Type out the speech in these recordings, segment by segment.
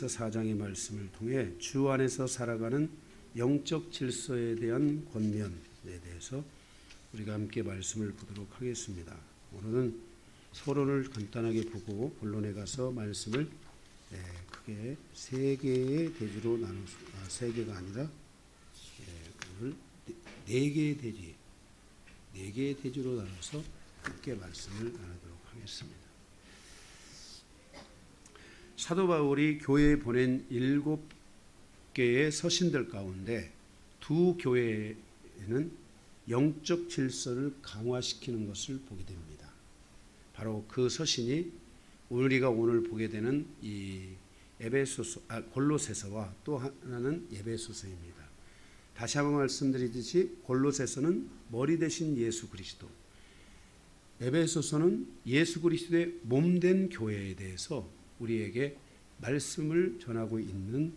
요한일서 4장의 말씀을 통해 주 안에서 살아가는 영적 질서에 대한 권면에 대해서 우리가 함께 말씀을 보도록 하겠습니다. 오늘은 서론을 간단하게 보고 본론에 가서 말씀을 크게 세 개의 대주로 나누었습니다. 세 개가 아니라 오늘 네 개의 대주로 나눠서 함께 말씀을 나누도록 하겠습니다. 사도 바울이 교회에 보낸 7개의 서신들 가운데 두 교회에는 영적 질서를 강화시키는 것을 보게 됩니다. 바로 그 서신이 우리가 오늘 보게 되는 이 골로새서와 또 하나는 에베소서입니다. 다시 한번 말씀드리듯이 골로새서는 머리 대신 예수 그리스도, 에베소서는 예수 그리스도의 몸된 교회에 대해서 우리에게 말씀을 전하고 있는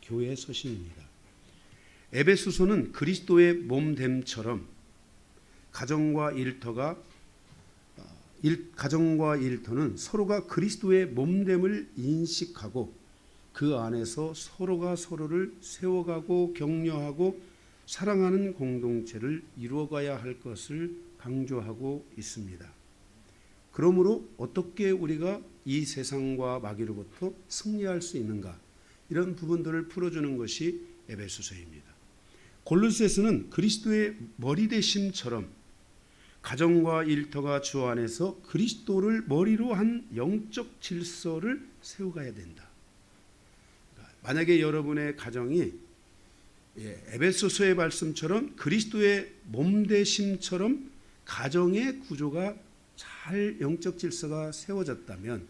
교회 서신입니다. 에베소서는 그리스도의 몸됨처럼 가정과 일터는 서로가 그리스도의 몸됨을 인식하고 그 안에서 서로가 서로를 세워가고 격려하고 사랑하는 공동체를 이루어가야 할 것을 강조하고 있습니다. 그러므로 어떻게 우리가 이 세상과 마귀로부터 승리할 수 있는가, 이런 부분들을 풀어주는 것이 에베소서입니다. 골로새서는 그리스도의 머리 되심처럼 가정과 일터가 주 안에서 그리스도를 머리로 한 영적 질서를 세워가야 된다. 만약에 여러분의 가정이 에베소서의 말씀처럼 그리스도의 몸 되심처럼 가정의 구조가 잘 영적 질서가 세워졌다면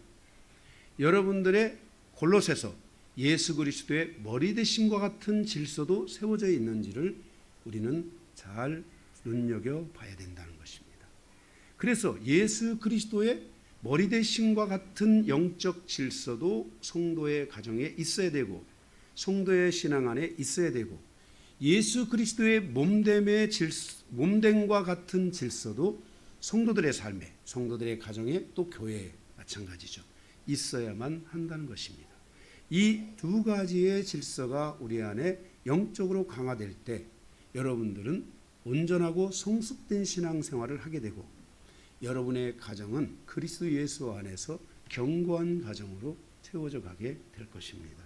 여러분들의 골로새서 예수 그리스도의 머리 되심과 같은 질서도 세워져 있는지를 우리는 잘 눈여겨봐야 된다는 것입니다. 그래서 예수 그리스도의 머리 되심과 같은 영적 질서도 성도의 가정에 있어야 되고 성도의 신앙 안에 있어야 되고 예수 그리스도의 몸됨과 같은 질서도 성도들의 삶에, 성도들의 가정에, 또 교회에 마찬가지죠. 있어야만 한다는 것입니다. 이 두 가지의 질서가 우리 안에 영적으로 강화될 때 여러분들은 온전하고 성숙된 신앙생활을 하게 되고 여러분의 가정은 그리스도 예수 안에서 견고한 가정으로 채워져 가게 될 것입니다.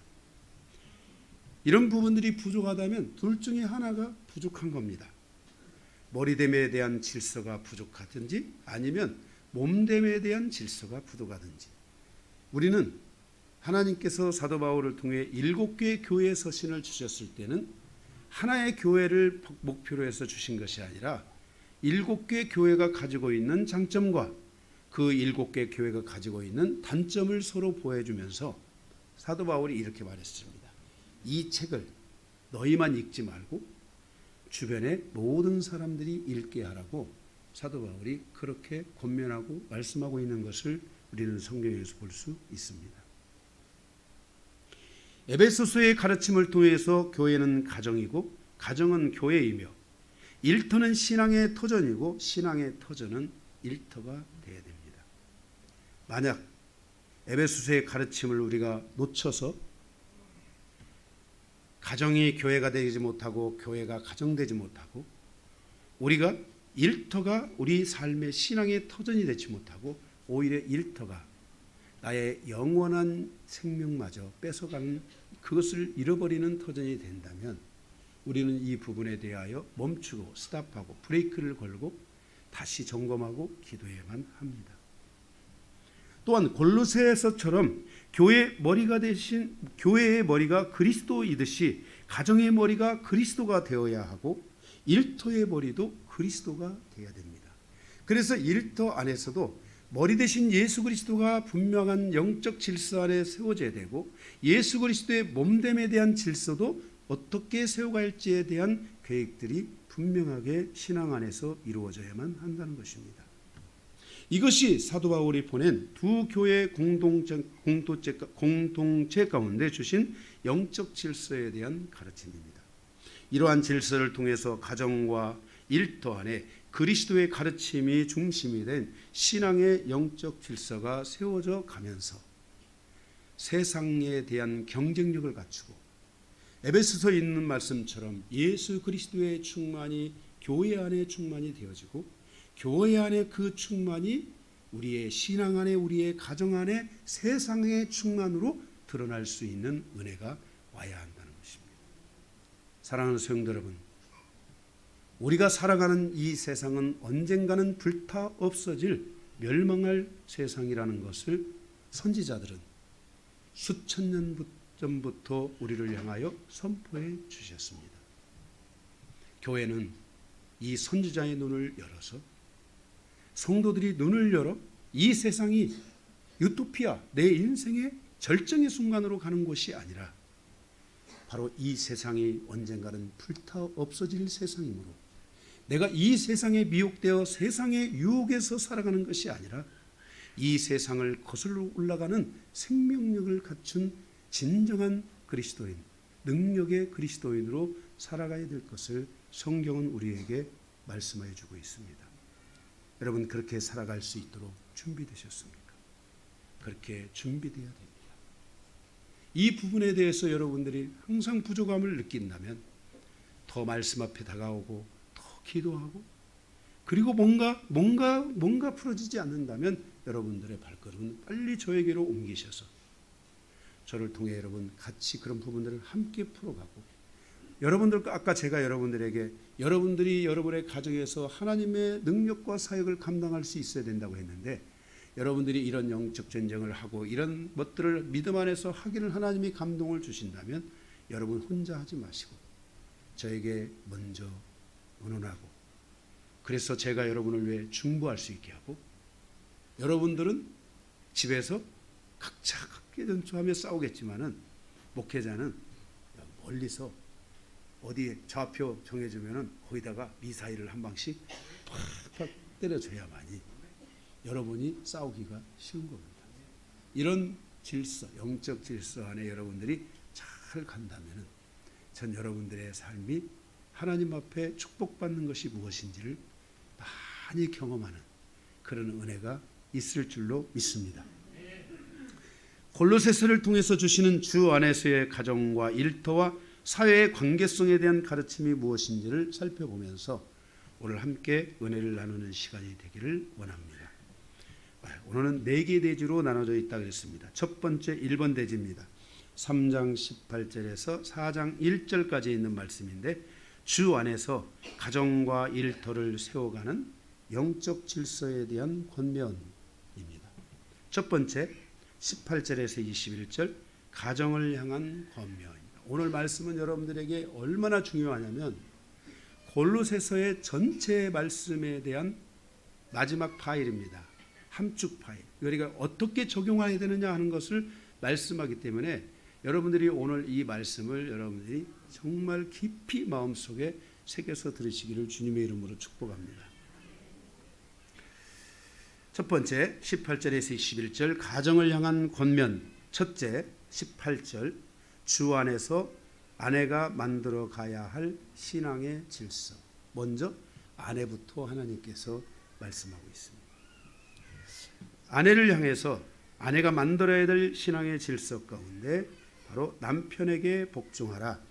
이런 부분들이 부족하다면 둘 중에 하나가 부족한 겁니다. 머리됨에 대한 질서가 부족하든지 아니면 몸됨에 대한 질서가 부족하든지. 우리는 하나님께서 사도 바울을 통해 7개의 교회 서신을 주셨을 때는 하나의 교회를 목표로 해서 주신 것이 아니라 7개 교회가 가지고 있는 장점과 그 7개 교회가 가지고 있는 단점을 서로 보여주면서 사도 바울이 이렇게 말했습니다. 이 책을 너희만 읽지 말고 주변의 모든 사람들이 읽게 하라고 사도 바울이 그렇게 권면하고 말씀하고 있는 것을 우리는 성경에서 볼 수 있습니다. 에베소서의 가르침을 통해서 교회는 가정이고 가정은 교회이며 일터는 신앙의 터전이고 신앙의 터전은 일터가 되어야 됩니다. 만약 에베소서의 가르침을 우리가 놓쳐서 가정이 교회가 되지 못하고 교회가 가정되지 못하고 우리가 일터가 우리 삶의 신앙의 터전이 되지 못하고 오히려 일터가 나의 영원한 생명마저 뺏어가는, 그것을 잃어버리는 터전이 된다면 우리는 이 부분에 대하여 멈추고 스탑하고 브레이크를 걸고 다시 점검하고 기도해야만 합니다. 또한 골로새서처럼 교회의 머리가 그리스도이듯이 가정의 머리가 그리스도가 되어야 하고 일터의 머리도 그리스도가 되어야 됩니다. 그래서 일터 안에서도 머리 대신 예수 그리스도가 분명한 영적 질서 안에 세워져야 되고 예수 그리스도의 몸됨에 대한 질서도 어떻게 세워갈지에 대한 계획들이 분명하게 신앙 안에서 이루어져야만 한다는 것입니다. 이것이 사도 바울이 보낸 두 교회 공동체 가운데 주신 영적 질서에 대한 가르침입니다. 이러한 질서를 통해서 가정과 일터 안에 그리스도의 가르침이 중심이 된 신앙의 영적 질서가 세워져 가면서 세상에 대한 경쟁력을 갖추고 에베소서에 있는 말씀처럼 예수 그리스도의 충만이 교회 안에 충만이 되어지고 교회 안에 그 충만이 우리의 신앙 안에 우리의 가정 안에 세상의 충만으로 드러날 수 있는 은혜가 와야 한다는 것입니다. 사랑하는 성도 여러분, 우리가 살아가는 이 세상은 언젠가는 불타 없어질 멸망할 세상이라는 것을 선지자들은 수천 년 전부터 우리를 향하여 선포해 주셨습니다. 교회는 이 선지자의 눈을 열어서 성도들이 눈을 열어 이 세상이 유토피아, 내 인생의 절정의 순간으로 가는 곳이 아니라 바로 이 세상이 언젠가는 불타 없어질 세상이므로 내가 이 세상에 미혹되어 세상의 유혹에서 살아가는 것이 아니라 이 세상을 거슬러 올라가는 생명력을 갖춘 진정한 그리스도인, 능력의 그리스도인으로 살아가야 될 것을 성경은 우리에게 말씀해 주고 있습니다. 여러분, 그렇게 살아갈 수 있도록 준비되셨습니까? 그렇게 준비되어야 됩니다. 이 부분에 대해서 여러분들이 항상 부족함을 느낀다면 더 말씀 앞에 다가오고 더 기도하고 그리고 뭔가 풀어지지 않는다면 여러분들의 발걸음은 빨리 저에게로 옮기셔서 저를 통해 여러분 같이 그런 부분들을 함께 풀어가고 여러분들과 아까 제가 여러분들에게 여러분들이 여러분의 가정에서 하나님의 능력과 사역을 감당할 수 있어야 된다고 했는데 여러분들이 이런 영적 전쟁을 하고 이런 것들을 믿음 안에서 하기를 하나님이 감동을 주신다면 여러분 혼자 하지 마시고 저에게 먼저 의논하고 그래서 제가 여러분을 위해 중보할 수 있게 하고 여러분들은 집에서 각자 각기 전투하며 싸우겠지만은 목회자는 멀리서 어디에 좌표 정해주면은 거기다가 미사일을 한 방씩 팍팍 때려줘야만이 여러분이 싸우기가 쉬운 겁니다. 이런 질서, 영적 질서 안에 여러분들이 잘 간다면은 전 여러분들의 삶이 하나님 앞에 축복받는 것이 무엇인지를 많이 경험하는 그런 은혜가 있을 줄로 믿습니다. 골로새서를 통해서 주시는 주 안에서의 가정과 일터와 사회의 관계성에 대한 가르침이 무엇인지를 살펴보면서 오늘 함께 은혜를 나누는 시간이 되기를 원합니다. 오늘은 4개 대지로 나눠져 있다고 했습니다. 첫 번째 1번 대지입니다. 3장 18절에서 4장 1절까지 있는 말씀인데 주 안에서 가정과 일터를 세워가는 영적 질서에 대한 권면입니다. 첫 번째 18절에서 21절 가정을 향한 권면입니다. 오늘 말씀은 여러분들에게 얼마나 중요하냐면 골로새서의 전체 말씀에 대한 마지막 파일입니다. 함축 파일. 우리가 어떻게 적용해야 되느냐 하는 것을 말씀하기 때문에 여러분들이 오늘 이 말씀을 여러분들이 정말 깊이 마음속에 새겨서 들으시기를 주님의 이름으로 축복합니다. 첫 번째 18절에서 21절 가정을 향한 권면. 첫째 18절 주 안에서 아내가 만들어 가야 할 신앙의 질서. 먼저 아내부터 하나님께서 말씀하고 있습니다. 아내를 향해서 아내가 만들어야 될 신앙의 질서 가운데 바로 남편에게 복종하라.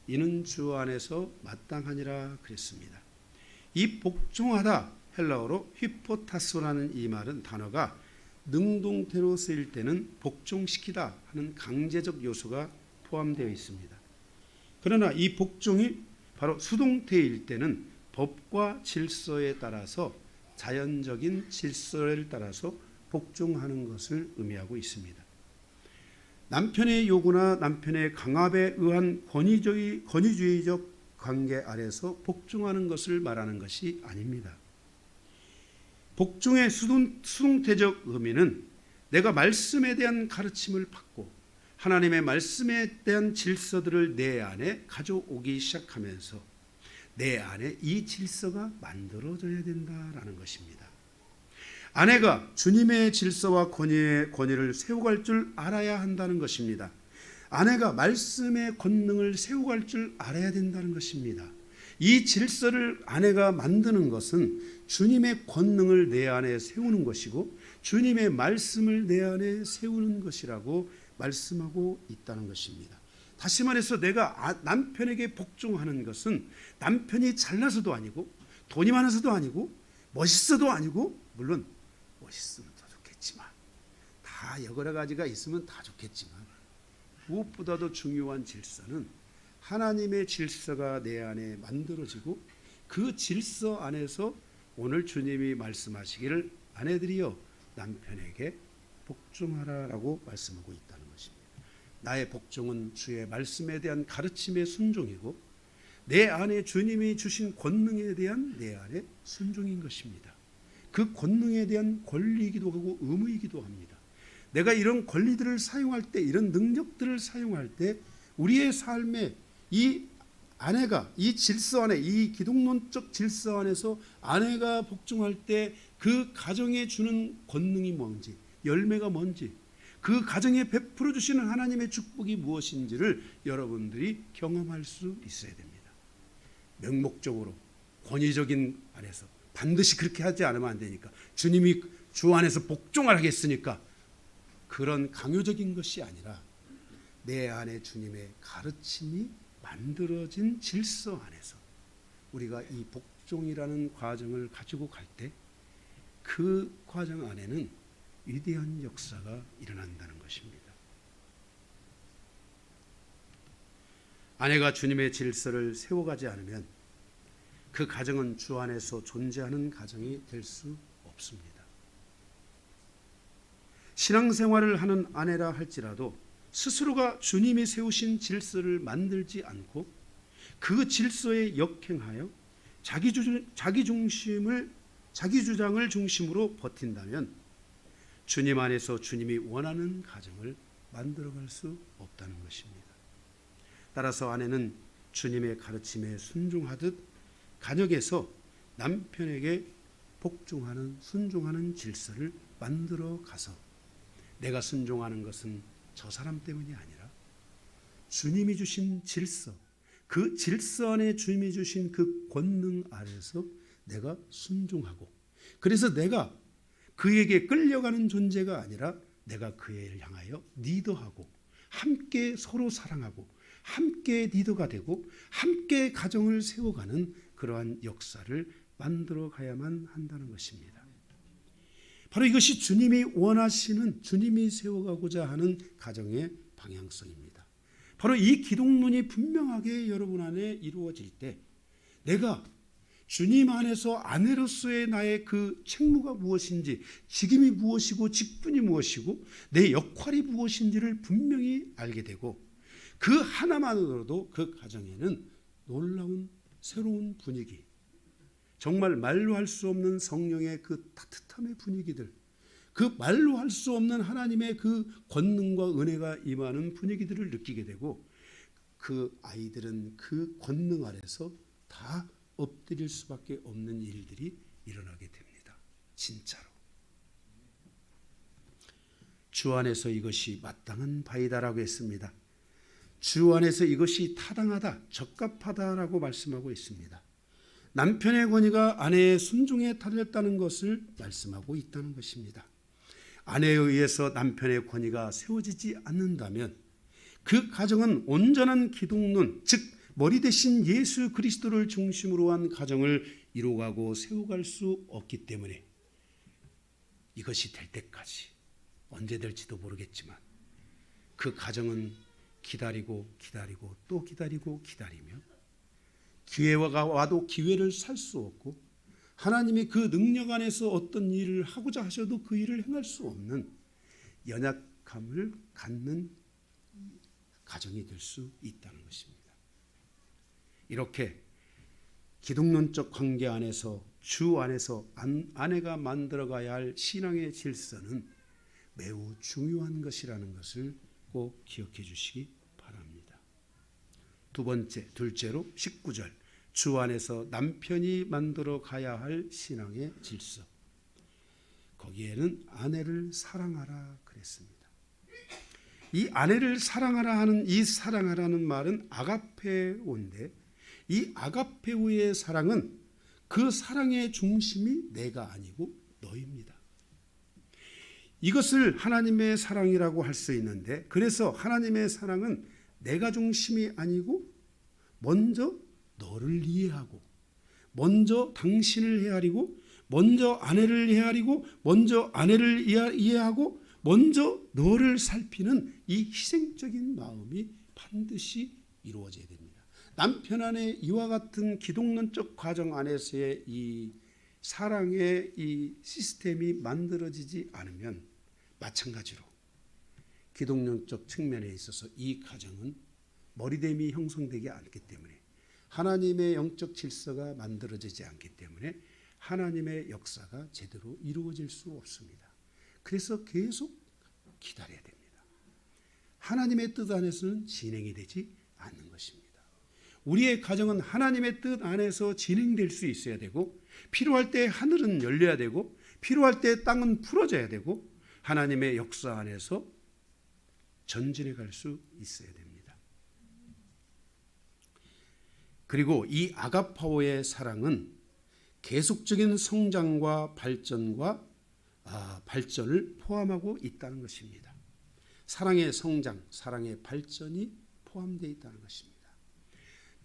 이는 주 안에서 마땅하니라 그랬습니다. 이 복종하다 헬라어로 히포타소라는 이 말은 단어가 능동태로 쓰일 때는 복종시키다 하는 강제적 요소가 포함되어 있습니다. 그러나 이 복종이 바로 수동태일 때는 법과 질서에 따라서 자연적인 질서를 따라서 복종하는 것을 의미하고 있습니다. 남편의 요구나 남편의 강압에 의한 권위주의적 관계 아래서 복종하는 것을 말하는 것이 아닙니다. 복종의 수동태적 의미는 내가 말씀에 대한 가르침을 받고 하나님의 말씀에 대한 질서들을 내 안에 가져오기 시작하면서 내 안에 이 질서가 만들어져야 된다라는 것입니다. 아내가 주님의 질서와 권위를 세워갈 줄 알아야 한다는 것입니다. 아내가 말씀의 권능을 세워갈 줄 알아야 된다는 것입니다. 이 질서를 아내가 만드는 것은 주님의 권능을 내 안에 세우는 것이고 주님의 말씀을 내 안에 세우는 것이라고 말씀하고 있다는 것입니다. 다시 말해서 내가 남편에게 복종하는 것은 남편이 잘나서도 아니고 돈이 많아서도 아니고 멋있어도 아니고, 물론 멋있으면 더 좋겠지만, 다 여러 가지가 있으면 다 좋겠지만, 무엇보다도 중요한 질서는 하나님의 질서가 내 안에 만들어지고, 그 질서 안에서 오늘 주님이 말씀하시기를 아내들이여 남편에게 복종하라라고 말씀하고 있다는 것입니다. 나의 복종은 주의 말씀에 대한 가르침의 순종이고, 내 안에 주님이 주신 권능에 대한 내 안에 순종인 것입니다. 그 권능에 대한 권리이기도 하고 의무이기도 합니다. 내가 이런 권리들을 사용할 때, 이런 능력들을 사용할 때 우리의 삶에 이 아내가 이 질서 안에, 이 기독론적 질서 안에서 아내가 복종할 때 그 가정에 주는 권능이 뭔지, 열매가 뭔지, 그 가정에 베풀어 주시는 하나님의 축복이 무엇인지를 여러분들이 경험할 수 있어야 됩니다. 명목적으로 권위적인 안에서 반드시 그렇게 하지 않으면 안 되니까, 주님이 주 안에서 복종을 하겠으니까, 그런 강요적인 것이 아니라 내 안에 주님의 가르침이 만들어진 질서 안에서 우리가 이 복종이라는 과정을 가지고 갈 때 그 과정 안에는 위대한 역사가 일어난다는 것입니다. 아내가 주님의 질서를 세워가지 않으면 그 가정은 주 안에서 존재하는 가정이 될 수 없습니다. 신앙생활을 하는 아내라 할지라도 스스로가 주님이 세우신 질서를 만들지 않고 그 질서에 역행하여 자기 주장을 중심으로 버틴다면 주님 안에서 주님이 원하는 가정을 만들어갈 수 없다는 것입니다. 따라서 아내는 주님의 가르침에 순종하듯 가정에서 남편에게 복종하는, 순종하는 질서를 만들어 가서, 내가 순종하는 것은 저 사람 때문이 아니라 주님이 주신 질서, 그 질서 안에 주님이 주신 그 권능 아래서 내가 순종하고, 그래서 내가 그에게 끌려가는 존재가 아니라 내가 그를 향하여 리더하고, 함께 서로 사랑하고, 함께 리더가 되고, 함께 가정을 세워가는 그러한 역사를 만들어 가야만 한다는 것입니다. 바로 이것이 주님이 원하시는, 주님이 세워가고자 하는 가정의 방향성입니다. 바로 이 기독론이 분명하게 여러분 안에 이루어질 때, 내가 주님 안에서 아내로서의 나의 그 책무가 무엇인지, 직임이 무엇이고 직분이 무엇이고 내 역할이 무엇인지를 분명히 알게 되고, 그 하나만으로도 그 가정에는 놀라운 새로운 분위기, 정말 말로 할 수 없는 성령의 그 따뜻함의 분위기들, 그 말로 할 수 없는 하나님의 그 권능과 은혜가 임하는 분위기들을 느끼게 되고, 그 아이들은 그 권능 아래서 다 엎드릴 수밖에 없는 일들이 일어나게 됩니다. 진짜로. 주 안에서 이것이 마땅한 바이다라고 했습니다. 주 안에서 이것이 타당하다, 적합하다라고 말씀하고 있습니다. 남편의 권위가 아내의 순종에 달렸다는 것을 말씀하고 있다는 것입니다. 아내에 의해서 남편의 권위가 세워지지 않는다면 그 가정은 온전한 기독론, 즉 머리 대신 예수 그리스도를 중심으로 한 가정을 이루어가고 세워갈 수 없기 때문에, 이것이 될 때까지, 언제 될지도 모르겠지만 그 가정은 기다리고 또 기다리며 기회가 와도 기회를 살 수 없고, 하나님이 그 능력 안에서 어떤 일을 하고자 하셔도 그 일을 행할 수 없는 연약함을 갖는 가정이 될 수 있다는 것입니다. 이렇게 기독론적 관계 안에서, 주 안에서 아내가 만들어가야 할 신앙의 질서는 매우 중요한 것이라는 것을 꼭 기억해 주시기 바랍니다. 둘째로 19절, 주 안에서 남편이 만들어 가야 할 신앙의 질서. 거기에는 아내를 사랑하라 그랬습니다. 이 아내를 사랑하라 하는, 이 사랑하라는 말은 아가페오인데, 이 아가페오의 사랑은 그 사랑의 중심이 내가 아니고 너입니다. 이것을 하나님의 사랑이라고 할 수 있는데, 그래서 하나님의 사랑은 내가 중심이 아니고 먼저 너를 이해하고, 먼저 당신을 헤아리고, 먼저 아내를 헤아리고, 먼저 아내를 이해하고, 먼저 너를 살피는 이 희생적인 마음이 반드시 이루어져야 됩니다. 남편 안에 이와 같은 기독론적 과정 안에서의 이 사랑의 이 시스템이 만들어지지 않으면 마찬가지로 기독론적 측면에 있어서 이 가정은 머리됨이 형성되지 않기 때문에, 하나님의 영적 질서가 만들어지지 않기 때문에 하나님의 역사가 제대로 이루어질 수 없습니다. 그래서 계속 기다려야 됩니다. 하나님의 뜻 안에서는 진행이 되지 않는 것입니다. 우리의 가정은 하나님의 뜻 안에서 진행될 수 있어야 되고, 필요할 때 하늘은 열려야 되고, 필요할 때 땅은 풀어져야 되고, 하나님의 역사 안에서 전진해 갈 수 있어야 됩니다. 그리고 이 아가파오의 사랑은 계속적인 성장과 발전을 포함하고 있다는 것입니다. 사랑의 성장, 사랑의 발전이 포함되어 있다는 것입니다.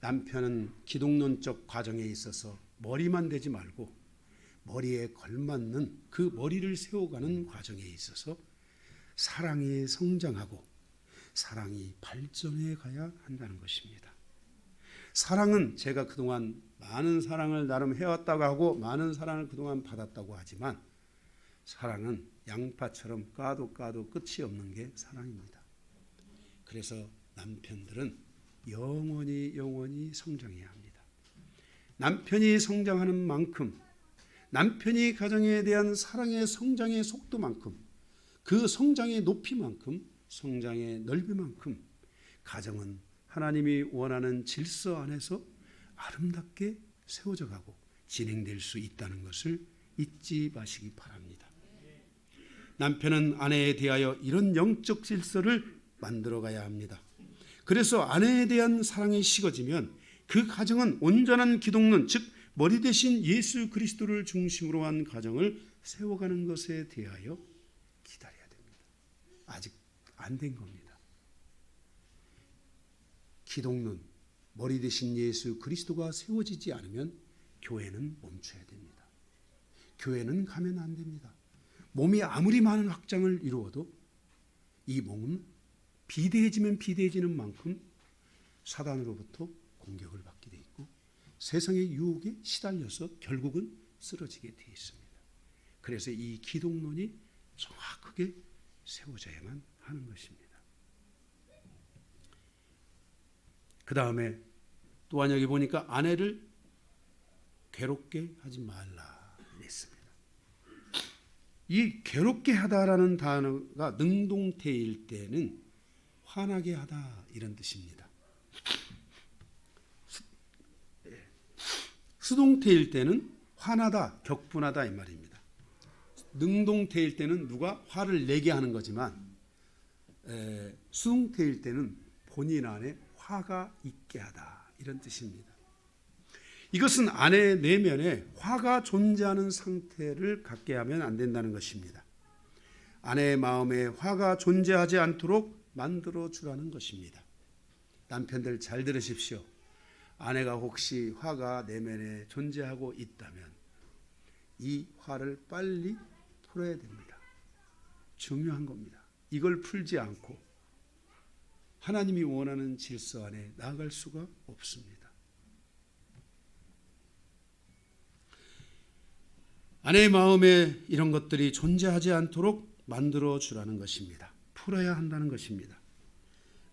남편은 기독론적 과정에 있어서 머리만 되지 말고 머리에 걸맞는 그 머리를 세워가는 과정에 있어서 사랑이 성장하고 사랑이 발전해 가야 한다는 것입니다. 사랑은 제가 그동안 많은 사랑을 나름 해왔다고 하고 많은 사랑을 그동안 받았다고 하지만, 사랑은 양파처럼 까도 끝이 없는 게 사랑입니다. 그래서 남편들은 영원히 성장해야 합니다. 남편이 성장하는 만큼, 남편이 가정에 대한 사랑의 성장의 속도만큼, 그 성장의 높이만큼, 성장의 넓이만큼 가정은 하나님이 원하는 질서 안에서 아름답게 세워져 가고 진행될 수 있다는 것을 잊지 마시기 바랍니다. 남편은 아내에 대하여 이런 영적 질서를 만들어 가야 합니다. 그래서 아내에 대한 사랑이 식어지면 그 가정은 온전한 기독론, 즉 머리 대신 예수 그리스도를 중심으로 한 가정을 세워가는 것에 대하여 기다려야 됩니다. 아직 안 된 겁니다. 기독론, 머리 대신 예수 그리스도가 세워지지 않으면 교회는 멈춰야 됩니다. 교회는 가면 안 됩니다. 몸이 아무리 많은 확장을 이루어도 이 몸은 비대해지면 비대해지는 만큼 사단으로부터 공격을 받게 돼 있고 세상의 유혹에 시달려서 결국은 쓰러지게 돼 있습니다. 그래서 이 기독론이 정확하게 세워져야만 하는 것입니다. 그 다음에 또한 여기 보니까 아내를 괴롭게 하지 말라 했습니다. 이 괴롭게 하다라는 단어가 능동태일 때는 화나게 하다 이런 뜻입니다. 수동태일 때는 화나다, 격분하다 이 말입니다. 능동태일 때는 누가 화를 내게 하는 거지만 수동태일 때는 본인 안에 화가 있게 하다 이런 뜻입니다. 이것은 아내의 내면에 화가 존재하는 상태를 갖게 하면 안 된다는 것입니다. 아내의 마음에 화가 존재하지 않도록 만들어 주라는 것입니다. 남편들 잘 들으십시오. 아내가 혹시 화가 내면에 존재하고 있다면 이 화를 빨리 풀어야 됩니다. 중요한 겁니다. 이걸 풀지 않고 하나님이 원하는 질서 안에 나아갈 수가 없습니다. 아내의 마음에 이런 것들이 존재하지 않도록 만들어 주라는 것입니다. 풀어야 한다는 것입니다.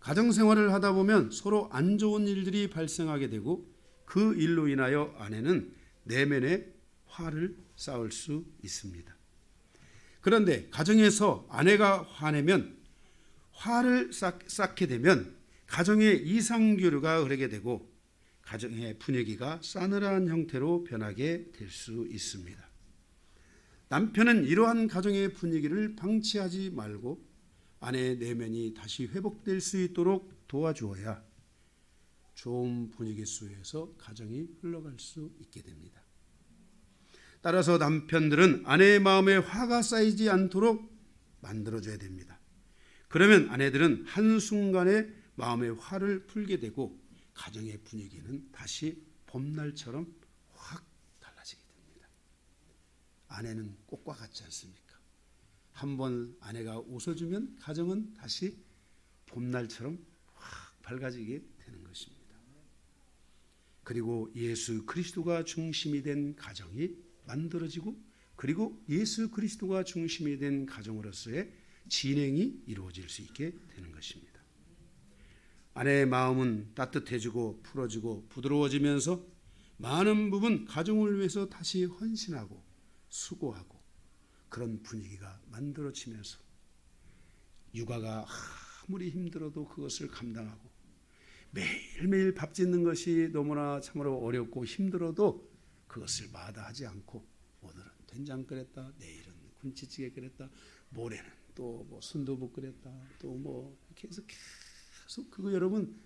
가정생활을 하다 보면 서로 안 좋은 일들이 발생하게 되고 그 일로 인하여 아내는 내면에 화를 쌓을 수 있습니다. 그런데 가정에서 아내가 화내면 화를 쌓게 되면 가정의 이상교류가 흐르게 되고 가정의 분위기가 싸늘한 형태로 변하게 될 수 있습니다. 남편은 이러한 가정의 분위기를 방치하지 말고 아내의 내면이 다시 회복될 수 있도록 도와주어야 좋은 분위기 속에서 가정이 흘러갈 수 있게 됩니다. 따라서 남편들은 아내의 마음에 화가 쌓이지 않도록 만들어줘야 됩니다. 그러면 아내들은 한순간에 마음의 화를 풀게 되고 가정의 분위기는 다시 봄날처럼 확 달라지게 됩니다. 아내는 꽃과 같지 않습니까? 한번 아내가 웃어주면 가정은 다시 봄날처럼 확 밝아지게 되는 것입니다. 그리고 예수 그리스도가 중심이 된 가정이 만들어지고 그리고 예수 그리스도가 중심이 된 가정으로서의 진행이 이루어질 수 있게 되는 것입니다. 아내의 마음은 따뜻해지고 풀어지고 부드러워지면서 많은 부분 가정을 위해서 다시 헌신하고 수고하고 그런 분위기가 만들어지면서 육아가 아무리 힘들어도 그것을 감당하고 매일매일 밥 짓는 것이 너무나 참으로 어렵고 힘들어도 그것을 마다하지 않고 오늘은 된장 끓였다, 내일은 군치찌개 끓였다, 모레는 또 뭐 순두부 끓였다, 또 뭐 이렇게 해서 계속 그거 여러분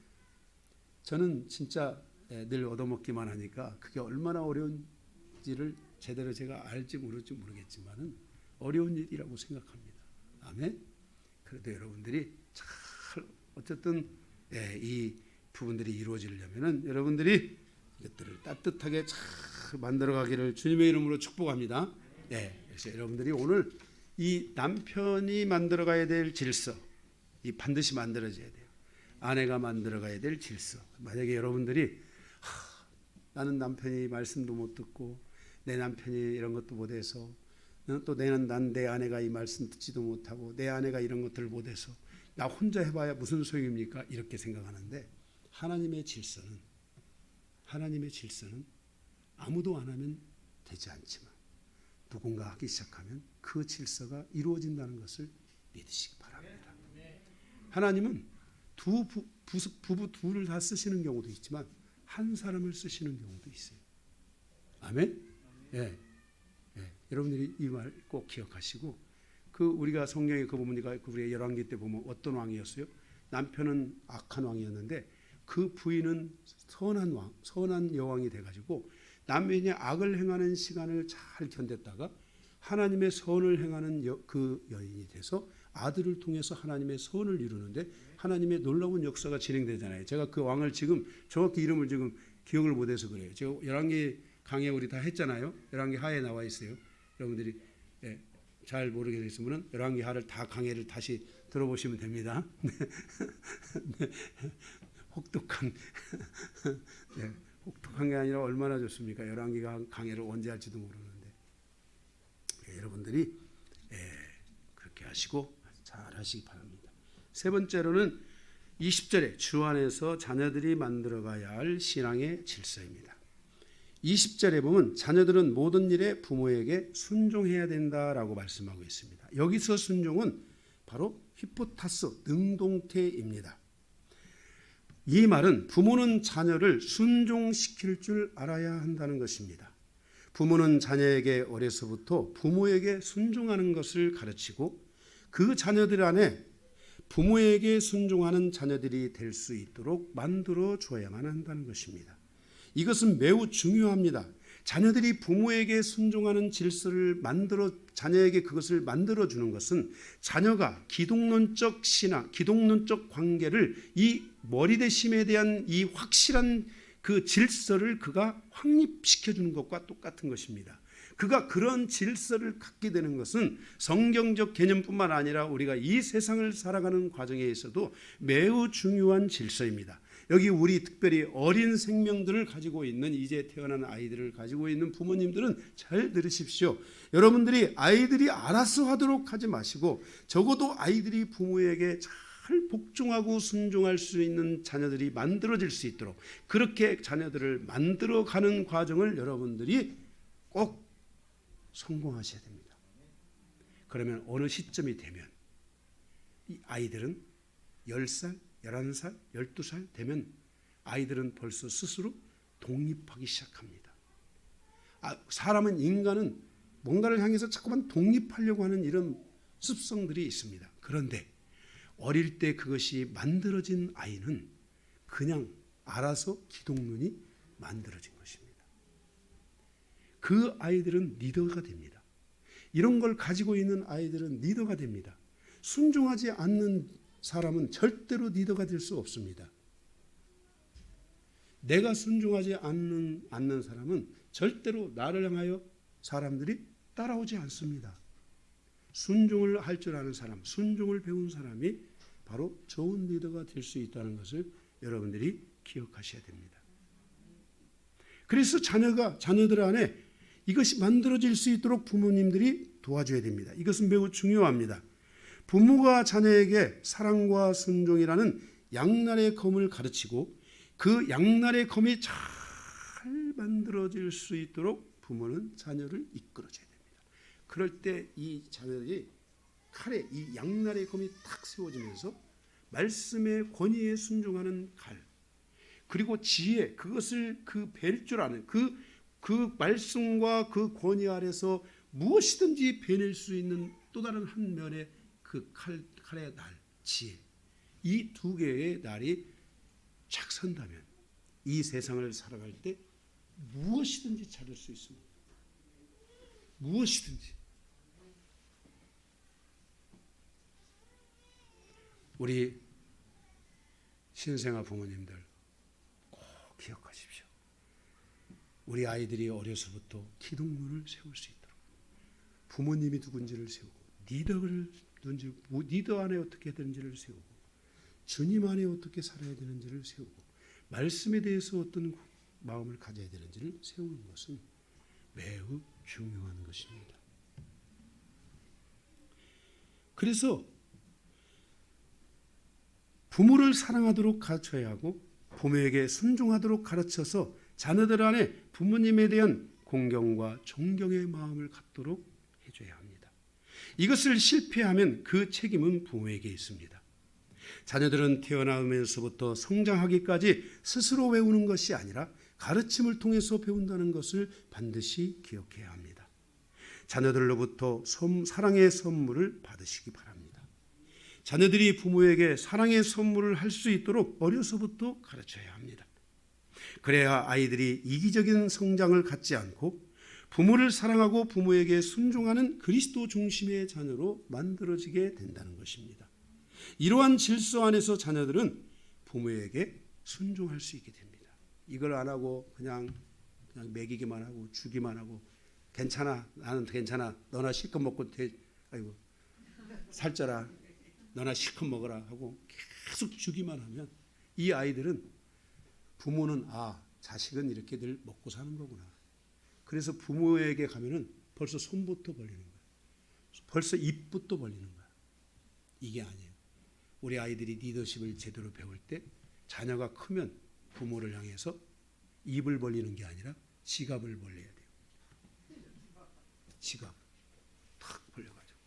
저는 진짜 늘 얻어먹기만 하니까 그게 얼마나 어려운지를 제대로 제가 알지 모를지 모르겠지만은 어려운 일이라고 생각합니다. 아멘. 그래도 여러분들이 잘 어쨌든 이 부분들이 이루어지려면은 여러분들이 이것들을 따뜻하게 잘 만들어가기를 주님의 이름으로 축복합니다. 그래서 여러분들이 오늘 이 남편이 만들어가야 될 질서, 이 반드시 만들어져야 돼요. 아내가 만들어가야 될 질서. 만약에 여러분들이 나는 남편이 말씀도 못 듣고 내 남편이 이런 것도 못해서 또 난 내 아내가 이 말씀 듣지도 못하고 내 아내가 이런 것들을 못해서 나 혼자 해봐야 무슨 소용입니까? 이렇게 생각하는데 하나님의 질서는 아무도 안 하면 되지 않지만 누군가 하기 시작하면 그 질서가 이루어진다는 것을 믿으시기 바랍니다. 하나님은 부부 둘을 다 쓰시는 경우도 있지만 한 사람을 쓰시는 경우도 있어요. 아멘? 여러분들이 이 말 꼭 기억하시고 그 우리가 성경의 그 부분이가 우리의 열왕기 때 보면 어떤 왕이었어요? 남편은 악한 왕이었는데 그 부인은 선한 여왕이 돼가지고 남편이 악을 행하는 시간을 잘 견뎠다가 하나님의 선을 행하는 그 여인이 돼서 아들을 통해서 하나님의 선을 이루는데 하나님의 놀라운 역사가 진행되잖아요. 제가 그 왕을 지금 정확히 이름을 지금 기억을 못해서 그래요. 제가 열왕기 강의 우리 다 했잖아요. 열왕기 하에 나와 있어요. 여러분들이 잘 모르게 되시면은 열왕기 하를 다 강의를 다시 들어보시면 됩니다. 혹독한 혹독한 게 아니라 얼마나 좋습니까? 열왕기 강의를 언제 할지도 모르는데 여러분들이 그렇게 하시고 잘 하시기 바랍니다. 세 번째로는 20절에 주 안에서 자녀들이 만들어가야 할 신앙의 질서입니다. 20절에 보면 자녀들은 모든 일에 부모에게 순종해야 된다라고 말씀하고 있습니다. 여기서 순종은 바로 히포타스 능동태입니다. 이 말은 부모는 자녀를 순종시킬 줄 알아야 한다는 것입니다. 부모는 자녀에게 어려서부터 부모에게 순종하는 것을 가르치고 그 자녀들 안에 부모에게 순종하는 자녀들이 될 수 있도록 만들어 줘야만 한다는 것입니다. 이것은 매우 중요합니다. 자녀들이 부모에게 순종하는 질서를 자녀에게 그것을 만들어 주는 것은 자녀가 기독론적 신앙, 기독론적 관계를 이 머리대심에 대한 이 확실한 그 질서를 그가 확립시켜 주는 것과 똑같은 것입니다. 그가 그런 질서를 갖게 되는 것은 성경적 개념뿐만 아니라 우리가 이 세상을 살아가는 과정에 있어도 매우 중요한 질서입니다. 여기 우리 특별히 어린 생명들을 가지고 있는 이제 태어난 아이들을 가지고 있는 부모님들은 잘 들으십시오. 여러분들이 아이들이 알아서 하도록 하지 마시고 적어도 아이들이 부모에게 잘 복종하고 순종할 수 있는 자녀들이 만들어질 수 있도록 그렇게 자녀들을 만들어가는 과정을 여러분들이 꼭 성공하셔야 됩니다. 그러면 어느 시점이 되면 이 아이들은 10살, 11살, 12살 되면 아이들은 벌써 스스로 독립하기 시작합니다. 사람은 인간은 뭔가를 향해서 자꾸만 독립하려고 하는 이런 습성들이 있습니다. 그런데 어릴 때 그것이 만들어진 아이는 그냥 알아서 기독론이 만들어진 것입니다. 그 아이들은 리더가 됩니다. 이런 걸 가지고 있는 아이들은 리더가 됩니다. 순종하지 않는 사람은 절대로 리더가 될 수 없습니다. 내가 순종하지 않는 사람은 절대로 나를 향하여 사람들이 따라오지 않습니다. 순종을 할 줄 아는 사람, 순종을 배운 사람이 바로 좋은 리더가 될 수 있다는 것을 여러분들이 기억하셔야 됩니다. 그래서 자녀들 안에 이것이 만들어질 수 있도록 부모님들이 도와줘야 됩니다. 이것은 매우 중요합니다. 부모가 자녀에게 사랑과 순종이라는 양날의 검을 가르치고 그 양날의 검이 잘 만들어질 수 있도록 부모는 자녀를 이끌어줘야 됩니다. 그럴 때 이 자녀들이 칼에 이 양날의 검이 탁 세워지면서 말씀의 권위에 순종하는 칼, 그리고 지혜, 그것을 뵐 줄 아는 그 말씀과 그 권위 아래서 무엇이든지 베낼 수 있는 또 다른 한 면의 그 칼의 날, 지혜, 이 두 개의 날이 착 선다면 이 세상을 살아갈 때 무엇이든지 찾을 수 있습니다. 무엇이든지. 우리 신생아 부모님들 꼭 기억하십시오. 우리 아이들이 어려서부터 기둥문을 세울 수 있도록 부모님이 누군지를 세우고 리더 안에 어떻게 되는지를 세우고 주님 안에 어떻게 살아야 되는지를 세우고 말씀에 대해서 어떤 마음을 가져야 되는지를 세우는 것은 매우 중요한 것입니다. 그래서 부모를 사랑하도록 가르쳐야 하고 부모에게 순종하도록 가르쳐서 자녀들 안에 부모님에 대한 공경과 존경의 마음을 갖도록 해줘야 합니다. 이것을 실패하면 그 책임은 부모에게 있습니다. 자녀들은 태어나면서부터 성장하기까지 스스로 외우는 것이 아니라 가르침을 통해서 배운다는 것을 반드시 기억해야 합니다. 자녀들로부터 사랑의 선물을 받으시기 바랍니다. 자녀들이 부모에게 사랑의 선물을 할 수 있도록 어려서부터 가르쳐야 합니다. 그래야 아이들이 이기적인 성장을 갖지 않고 부모를 사랑하고 부모에게 순종하는 그리스도 중심의 자녀로 만들어지게 된다는 것입니다. 이러한 질서 안에서 자녀들은 부모에게 순종할 수 있게 됩니다. 이걸 안 하고 그냥 먹이기만 하고 주기만 하고 괜찮아, 나는 괜찮아, 너나 실컷 먹고 아이고 살쪄라, 너나 실컷 먹어라 하고 계속 주기만 하면 이 아이들은 부모는 자식은 이렇게 늘 먹고 사는 거구나. 그래서 부모에게 가면은 벌써 손부터 벌리는 거야. 벌써 입부터 벌리는 거야. 이게 아니에요. 우리 아이들이 리더십을 제대로 배울 때 자녀가 크면 부모를 향해서 입을 벌리는 게 아니라 지갑을 벌려야 돼요. 지갑 탁 벌려가지고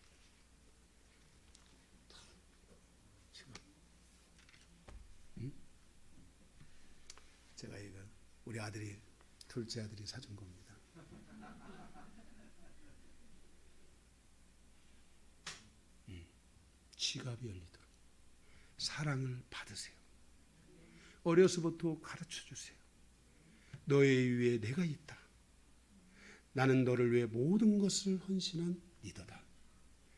지갑. 제가 이거 우리 아들이 둘째 아들이 사준 겁니다. 지갑이 열리도록 사랑을 받으세요. 어려서부터 가르쳐 주세요. 너의 위에 내가 있다. 나는 너를 위해 모든 것을 헌신한 리더다.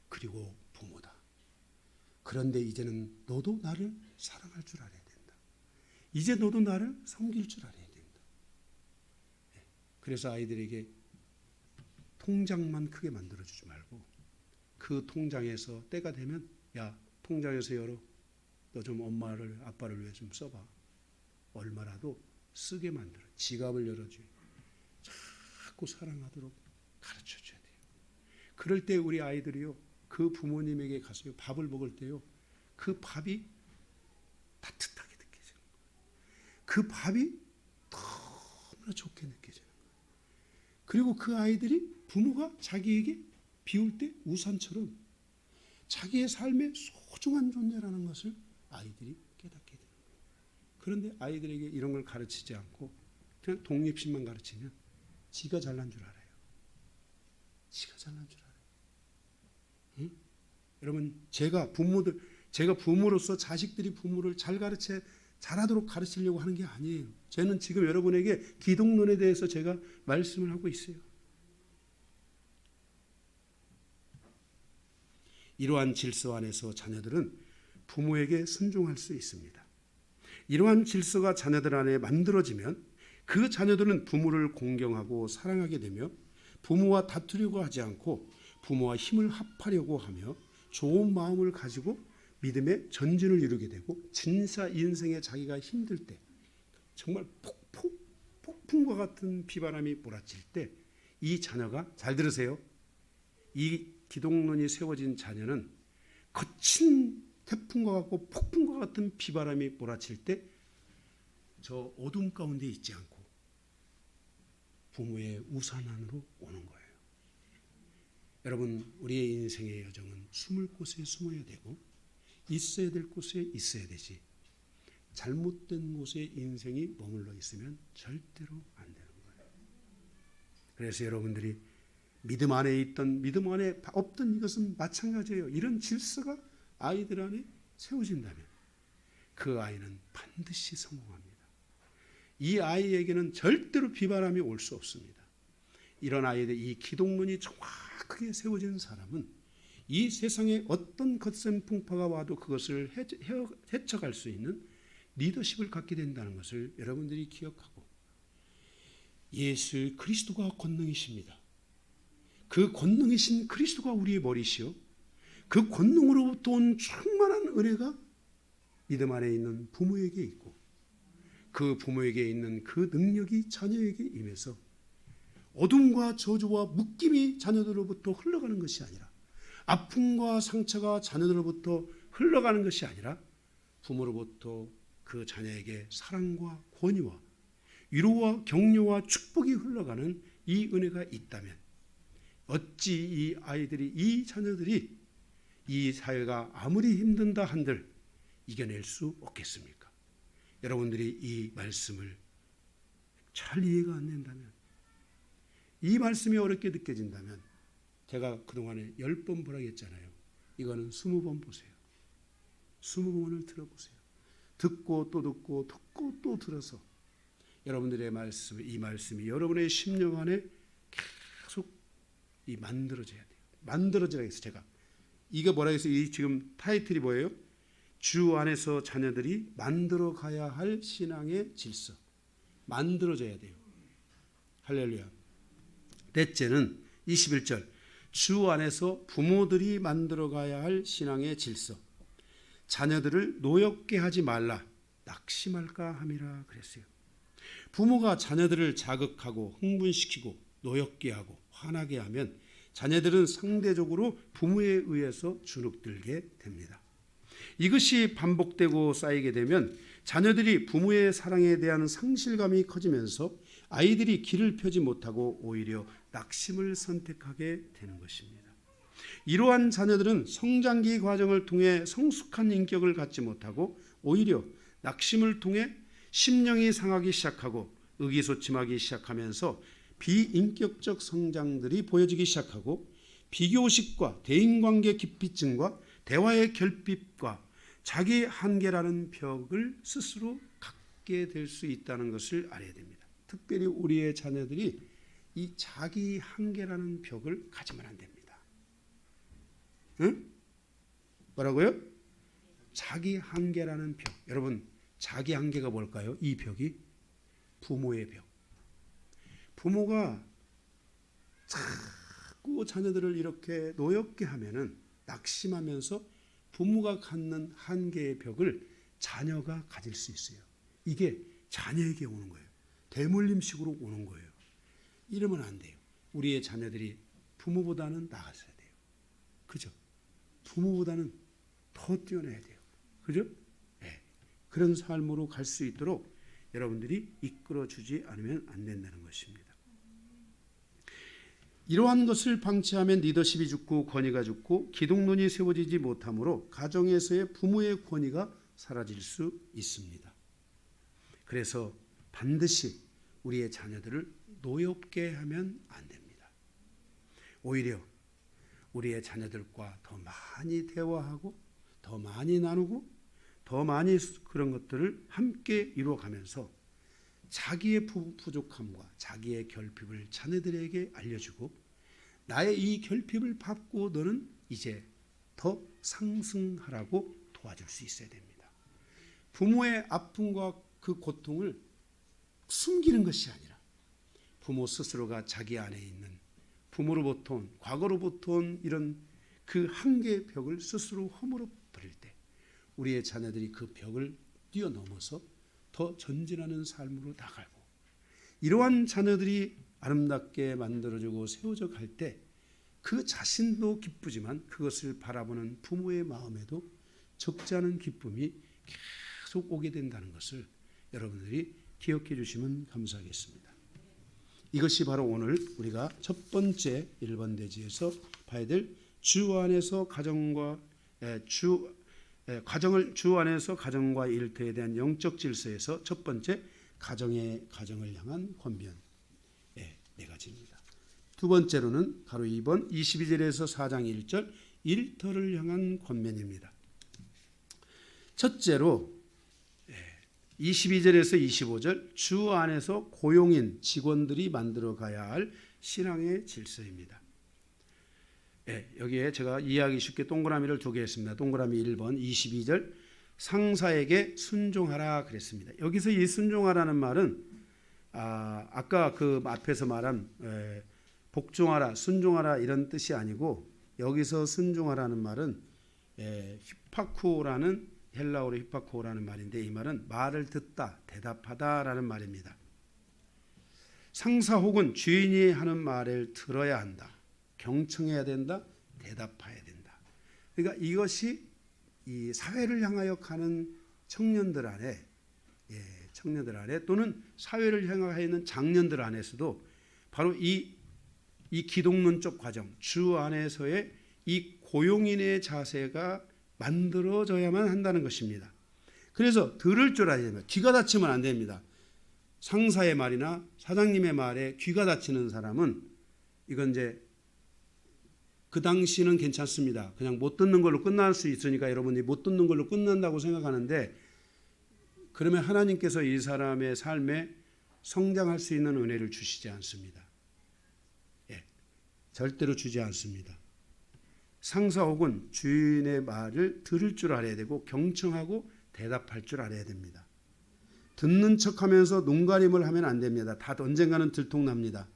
그리고 부모다. 그런데 이제는 너도 나를 사랑할 줄 알아야 된다. 이제 너도 나를 섬길 줄 알아야 된다. 그래서 아이들에게 통장만 크게 만들어주지 말고 그 통장에서 때가 되면 야, 통장에서 열어. 너 좀 엄마를 아빠를 위해 좀 써봐. 얼마라도 쓰게 만들어. 지갑을 열어줘요. 자꾸 사랑하도록 가르쳐줘야 돼요. 그럴 때 우리 아이들이요, 그 부모님에게 가서 밥을 먹을 때요, 그 밥이 따뜻하게 느껴지는 거예요. 그 밥이 너무나 좋게 느껴지는 거예요. 그리고 그 아이들이 부모가 자기에게 비울 때 우산처럼 자기의 삶의 소중한 존재라는 것을 아이들이 깨닫게 되는 거예요. 그런데 아이들에게 이런 걸 가르치지 않고 그냥 독립심만 가르치면 지가 잘난 줄 알아요. 지가 잘난 줄 알아요. 응? 여러분, 제가 부모로서 자식들이 부모를 잘하도록 가르치려고 하는 게 아니에요. 저는 지금 여러분에게 기독론에 대해서 제가 말씀을 하고 있어요. 이러한 질서 안에서 자녀들은 부모에게 순종할 수 있습니다. 이러한 질서가 자녀들 안에 만들어지면 그 자녀들은 부모를 공경하고 사랑하게 되며 부모와 다투려고 하지 않고 부모와 힘을 합하려고 하며 좋은 마음을 가지고 믿음의 전진을 이루게 되고 진짜 인생에 자기가 힘들 때 정말 폭풍과 같은 비바람이 몰아칠 때 이 자녀가, 잘 들으세요, 이 기독론이 세워진 자녀는 거친 태풍과 같고 폭풍과 같은 비바람이 몰아칠 때 저 어둠 가운데 있지 않고 부모의 우산 안으로 오는 거예요. 여러분, 우리의 인생의 여정은 숨을 곳에 숨어야 되고 있어야 될 곳에 있어야 되지, 잘못된 곳에 인생이 머물러 있으면 절대로 안 되는 거예요. 그래서 여러분들이 믿음 안에 있던 믿음 안에 없던 이것은 마찬가지예요. 이런 질서가 아이들 안에 세워진다면 그 아이는 반드시 성공합니다. 이 아이에게는 절대로 비바람이 올 수 없습니다. 이런 아이들, 이 기독론이 정확하게 세워진 사람은 이 세상에 어떤 거센 풍파가 와도 그것을 헤쳐갈 수 있는 리더십을 갖게 된다는 것을 여러분들이 기억하고, 예수 그리스도가 권능이십니다. 그 권능이신 그리스도가 우리의 머리시요, 그 권능으로부터 온 충만한 은혜가 믿음 안에 있는 부모에게 있고 그 부모에게 있는 그 능력이 자녀에게 임해서 어둠과 저주와 묶임이 자녀들로부터 흘러가는 것이 아니라, 아픔과 상처가 자녀들로부터 흘러가는 것이 아니라 부모로부터 그 자녀에게 사랑과 권위와 위로와 격려와 축복이 흘러가는 이 은혜가 있다면 어찌 이 아이들이, 이 자녀들이 이 사회가 아무리 힘든다 한들 이겨낼 수 없겠습니까? 여러분들이 이 말씀을 잘 이해가 안 된다면, 이 말씀이 어렵게 느껴진다면, 제가 그동안에 10번 보라고 했잖아요. 이거는 20번 보세요. 20번을 들어보세요. 듣고 또 듣고 듣고 또 들어서 여러분들의 말씀, 이 말씀이 여러분의 심령 안에 계속 만들어져야 돼요. 만들어져야 해서 제가 이거 뭐라 해서, 이 지금 타이틀이 뭐예요? 주 안에서 자녀들이 만들어 가야 할 신앙의 질서. 만들어져야 돼요. 할렐루야. 넷째는 21절. 주 안에서 부모들이 만들어 가야 할 신앙의 질서. 자녀들을 노엽게 하지 말라, 낙심할까 함이라 그랬어요. 부모가 자녀들을 자극하고 흥분시키고 노엽게 하고 화나게 하면 자녀들은 상대적으로 부모에 의해서 주눅들게 됩니다. 이것이 반복되고 쌓이게 되면 자녀들이 부모의 사랑에 대한 상실감이 커지면서 아이들이 길을 펴지 못하고 오히려 낙심을 선택하게 되는 것입니다. 이러한 자녀들은 성장기 과정을 통해 성숙한 인격을 갖지 못하고 오히려 낙심을 통해 심령이 상하기 시작하고 의기소침하기 시작하면서 비인격적 성장들이 보여지기 시작하고 비교식과 대인관계 기피증과 대화의 결핍과 자기 한계라는 벽을 스스로 갖게 될 수 있다는 것을 알아야 됩니다. 특별히 우리의 자녀들이 이 자기 한계라는 벽을 가지면 안 됩니다. 응? 뭐라고요? 자기 한계라는 벽. 여러분, 자기 한계가 뭘까요? 이 벽이 부모의 벽. 부모가 자꾸 자녀들을 이렇게 노엽게 하면은 낙심하면서 부모가 갖는 한계의 벽을 자녀가 가질 수 있어요. 이게 자녀에게 오는 거예요. 대물림식으로 오는 거예요. 이러면 안 돼요. 우리의 자녀들이 부모보다는 나아서야 돼요. 그죠? 부모보다는 더 뛰어나야 돼요. 그죠? 네. 그런 삶으로 갈 수 있도록 여러분들이 이끌어주지 않으면 안 된다는 것입니다. 이러한 것을 방치하면 리더십이 죽고 권위가 죽고 기독론이 세워지지 못하므로 가정에서의 부모의 권위가 사라질 수 있습니다. 그래서 반드시 우리의 자녀들을 노엽게 하면 안 됩니다. 오히려 우리의 자녀들과 더 많이 대화하고 더 많이 나누고 더 많이 그런 것들을 함께 이루어가면서 자기의 부족함과 자기의 결핍을 자녀들에게 알려주고 나의 이 결핍을 밟고 너는 이제 더 상승하라고 도와줄 수 있어야 됩니다. 부모의 아픔과 그 고통을 숨기는 것이 아니라 부모 스스로가 자기 안에 있는 부모로부터 온, 과거로부터 온 이런 그 한계의 벽을 스스로 허물어 버릴 때 우리의 자녀들이 그 벽을 뛰어넘어서 더 전진하는 삶으로 나가고, 이러한 자녀들이 아름답게 만들어지고 세워져 갈 때 그 자신도 기쁘지만 그것을 바라보는 부모의 마음에도 적지 않은 기쁨이 계속 오게 된다는 것을 여러분들이 기억해 주시면 감사하겠습니다. 이것이 바로 오늘 우리가 첫 번째 1번 대지에서 봐야 될 주 안에서 가정과 주 안에서 가정과 일터에 대한 영적 질서에서 첫 번째 가정을 향한 권면 네 가지입니다. 두 번째로는 가로 2번 22절에서 4장 1절 일터를 향한 권면입니다. 첫째로 22절에서 25절 주 안에서 고용인 직원들이 만들어 가야 할 신앙의 질서입니다. 여기에 제가 이해하기 쉽게 동그라미를 두 개 했습니다. 동그라미 1번 22절 상사에게 순종하라 그랬습니다. 여기서 이 순종하라는 말은 아까 그 앞에서 말한 복종하라, 순종하라 이런 뜻이 아니고, 여기서 순종하라는 말은 히파쿠라는 헬라어로 히파코라는 말인데, 이 말은 말을 듣다, 대답하다라는 말입니다. 상사 혹은 주인이 하는 말을 들어야 한다, 경청해야 된다, 대답해야 된다. 그러니까 이것이 이 사회를 향하여 가는 청년들 안에 또는 사회를 향하여 있는 장년들 안에서도 바로 이 기독론적 과정, 주 안에서의 이 고용인의 자세가 만들어져야만 한다는 것입니다. 그래서 들을 줄 알아야 됩니다. 귀가 닫히면 안 됩니다. 상사의 말이나 사장님의 말에 귀가 닫히는 사람은 이건 이제 그 당시는 괜찮습니다. 그냥 못 듣는 걸로 끝날 수 있으니까 여러분이 못 듣는 걸로 끝난다고 생각하는데, 그러면 하나님께서 이 사람의 삶에 성장할 수 있는 은혜를 주시지 않습니다. 절대로 주지 않습니다. 상사 혹은 주인의 말을 들을 줄 알아야 되고 경청하고 대답할 줄 알아야 됩니다. 듣는 척하면서 눈가림을 하면 안 됩니다. 다 언젠가는 들통납니다.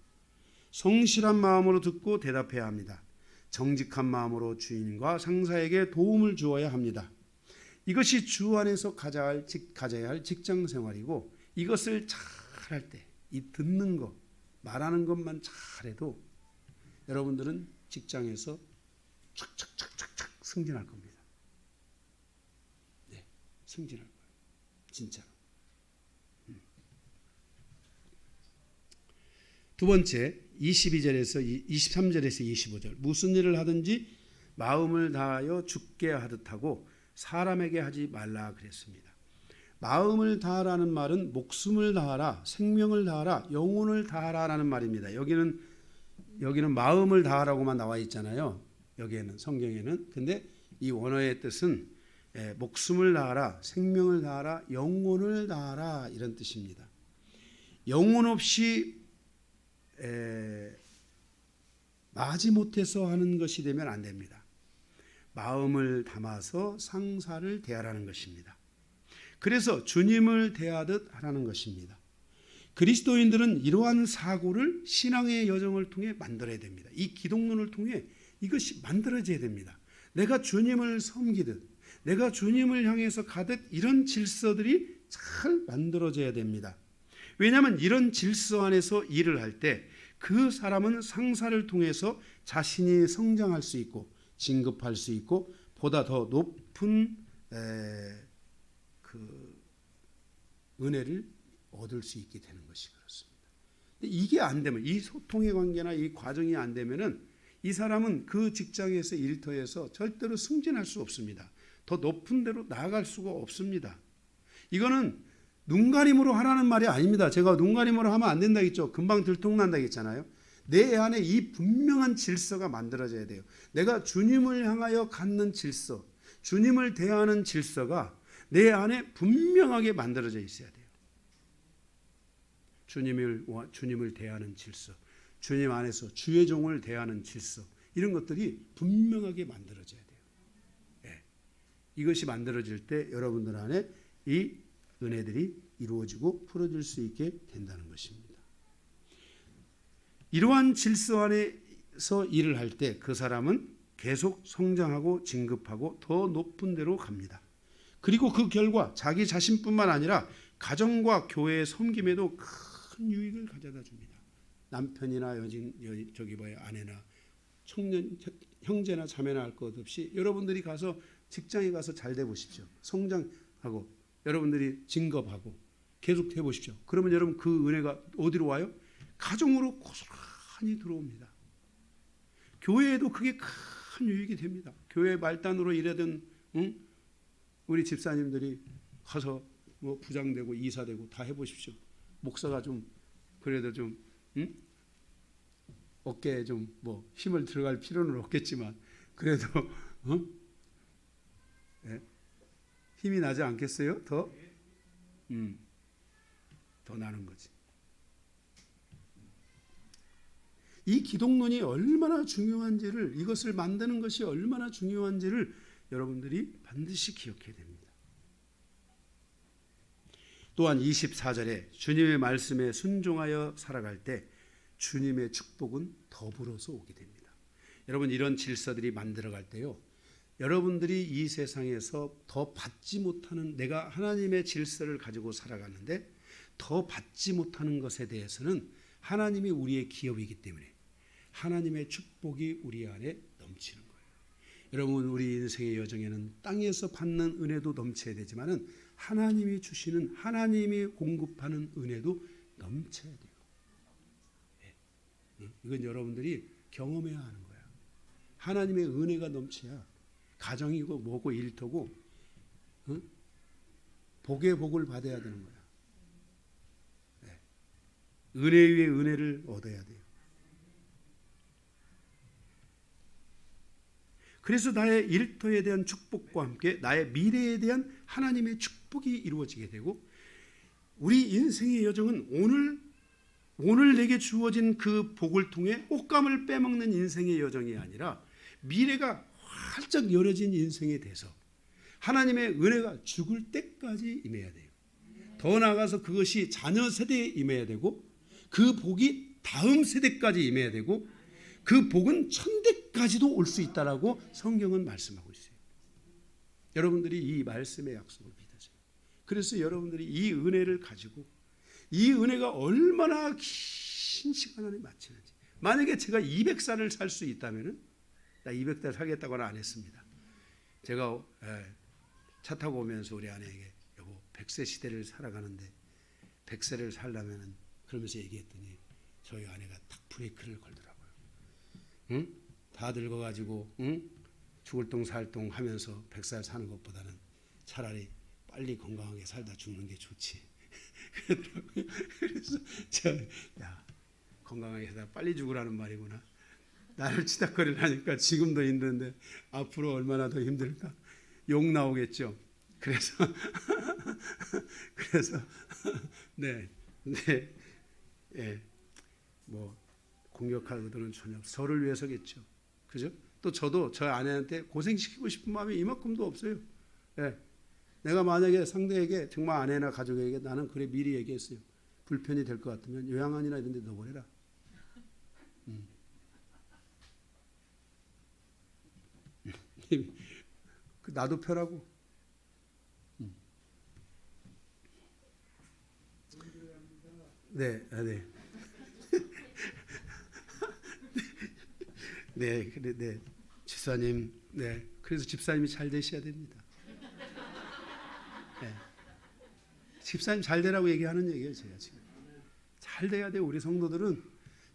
성실한 마음으로 듣고 대답해야 합니다. 정직한 마음으로 주인과 상사에게 도움을 주어야 합니다. 이것이 주 안에서 가져야 할 직장 생활이고, 이것을 잘할 때 이 듣는 것, 말하는 것만 잘해도 여러분들은 직장에서 착착착착착 승진할 겁니다. 네, 승진할 거예요. 진짜로. 두 번째 23절에서 25절 무슨 일을 하든지 마음을 다하여 주께 하듯 하고 사람에게 하지 말라 그랬습니다. 마음을 다하라는 말은 목숨을 다하라, 생명을 다하라, 영혼을 다하라라는 말입니다. 여기는 마음을 다하라고만 나와 있잖아요. 여기에는 성경에는. 근데 이 원어의 뜻은 목숨을 다하라, 생명을 다하라, 영혼을 다하라 이런 뜻입니다. 영혼 없이 마지못해서 하는 것이 되면 안 됩니다. 마음을 담아서 상사를 대하라는 것입니다. 그래서 주님을 대하듯 하라는 것입니다. 그리스도인들은 이러한 사고를 신앙의 여정을 통해 만들어야 됩니다. 이 기독론을 통해 이것이 만들어져야 됩니다. 내가 주님을 섬기듯, 내가 주님을 향해서 가듯 이런 질서들이 잘 만들어져야 됩니다. 왜냐하면 이런 질서 안에서 일을 할 때 그 사람은 상사를 통해서 자신이 성장할 수 있고 진급할 수 있고 보다 더 높은 그 은혜를 얻을 수 있게 되는 것이 그렇습니다. 근데 이게 안 되면, 이 소통의 관계나 이 과정이 안 되면은 이 사람은 그 직장에서 일터에서 절대로 승진할 수 없습니다. 더 높은 데로 나아갈 수가 없습니다. 이거는 눈가림으로 하라는 말이 아닙니다. 제가 눈가림으로 하면 안 된다 했죠. 금방 들통난다 했잖아요. 내 안에 이 분명한 질서가 만들어져야 돼요. 내가 주님을 향하여 갖는 질서, 주님을 대하는 질서가 내 안에 분명하게 만들어져 있어야 돼요. 주님을 대하는 질서, 주님 안에서 주의 종을 대하는 질서, 이런 것들이 분명하게 만들어져야 돼요. 이것이 만들어질 때 여러분들 안에 이 은혜들이 이루어지고 풀어질 수 있게 된다는 것입니다. 이러한 질서 안에서 일을 할 때 그 사람은 계속 성장하고 진급하고 더 높은 데로 갑니다. 그리고 그 결과 자기 자신뿐만 아니라 가정과 교회의 섬김에도 큰 유익을 가져다 줍니다. 남편이나 아내나 청년 형제나 자매나 할 것 없이 여러분들이 가서 직장에 가서 잘 돼 보십시오. 성장하고 여러분들이 진급하고 계속 돼 보십시오. 그러면 여러분 그 은혜가 어디로 와요? 가정으로 고스란히 들어옵니다. 교회에도 그게 큰 유익이 됩니다. 교회 말단으로 일하던 우리 집사님들이 가서 뭐 부장되고 이사되고 다 해보십시오. 목사가 좀 그래도 좀 어깨에 좀 뭐 힘을 들어갈 필요는 없겠지만 그래도 네? 힘이 나지 않겠어요? 더 나는 거지. 이 기독론이 얼마나 중요한지를, 이것을 만드는 것이 얼마나 중요한지를 여러분들이 반드시 기억해야 됩니다. 또한 24절에 주님의 말씀에 순종하여 살아갈 때 주님의 축복은 더불어서 오게 됩니다. 여러분 이런 질서들이 만들어갈 때요, 여러분들이 이 세상에서 더 받지 못하는, 내가 하나님의 질서를 가지고 살아가는데 더 받지 못하는 것에 대해서는 하나님이 우리의 기업이기 때문에 하나님의 축복이 우리 안에 넘치는 거예요. 여러분 우리 인생의 여정에는 땅에서 받는 은혜도 넘쳐야 되지만은 하나님이 주시는, 하나님이 공급하는 은혜도 넘쳐야 돼요. 이건 여러분들이 경험해야 하는 거야. 하나님의 은혜가 넘쳐야 가정이고 뭐고 일터고 복의 복을 받아야 되는 거야. 은혜 위에 은혜를 얻어야 돼요. 그래서 나의 일터에 대한 축복과 함께 나의 미래에 대한 하나님의 축복이 이루어지게 되고, 우리 인생의 여정은 오늘 내게 주어진 그 복을 통해 옷감을 빼먹는 인생의 여정이 아니라 미래가 활짝 열어진 인생에 대해서 하나님의 은혜가 죽을 때까지 임해야 돼요. 더 나아가서 그것이 자녀 세대에 임해야 되고, 그 복이 다음 세대까지 임해야 되고, 그 복은 천대까지도 올 수 있다라고 성경은 말씀하고 있어요. 여러분들이 이 말씀의 약속을 믿으세요. 그래서 여러분들이 이 은혜를 가지고, 이 은혜가 얼마나 긴 시간 안에 마치는지. 만약에 제가 200살을 살 수 있다면은, 나 200살 살겠다고는 안 했습니다. 제가 차 타고 오면서 우리 아내에게, 여보 100세 시대를 살아가는데 100세를 살려면은, 그러면서 얘기했더니 저희 아내가 딱 브레이크를 걸더라고요. 응? 다 늙어가지고 죽을 똥 살 똥 하면서 100살 사는 것보다는 차라리 빨리 건강하게 살다 죽는 게 좋지. 그러더라고요. 그래서 야, 건강하게 살다 빨리 죽으라는 말이구나. 나를 치닥거리를 하니까 지금도 힘든데 앞으로 얼마나 더 힘들까? 욕 나오겠죠. 그래서 뭐 공격할 의도는 전혀 없어요. 저를 위해서겠죠. 그죠? 또 저도 저 아내한테 고생시키고 싶은 마음이 이만큼도 없어요. 내가 만약에 상대에게, 정말 아내나 가족에게 나는 그래 미리 얘기했어요. 불편이 될 것 같으면 요양원이나 이런 데 넣어버려라. 나도 펴라고. 네. 네. 집사님, 그래서 집사님이 잘 되셔야 됩니다. 집사님 잘 되라고 얘기하는 얘기예요, 제가 지금. 잘 돼야 돼요. 우리 성도들은,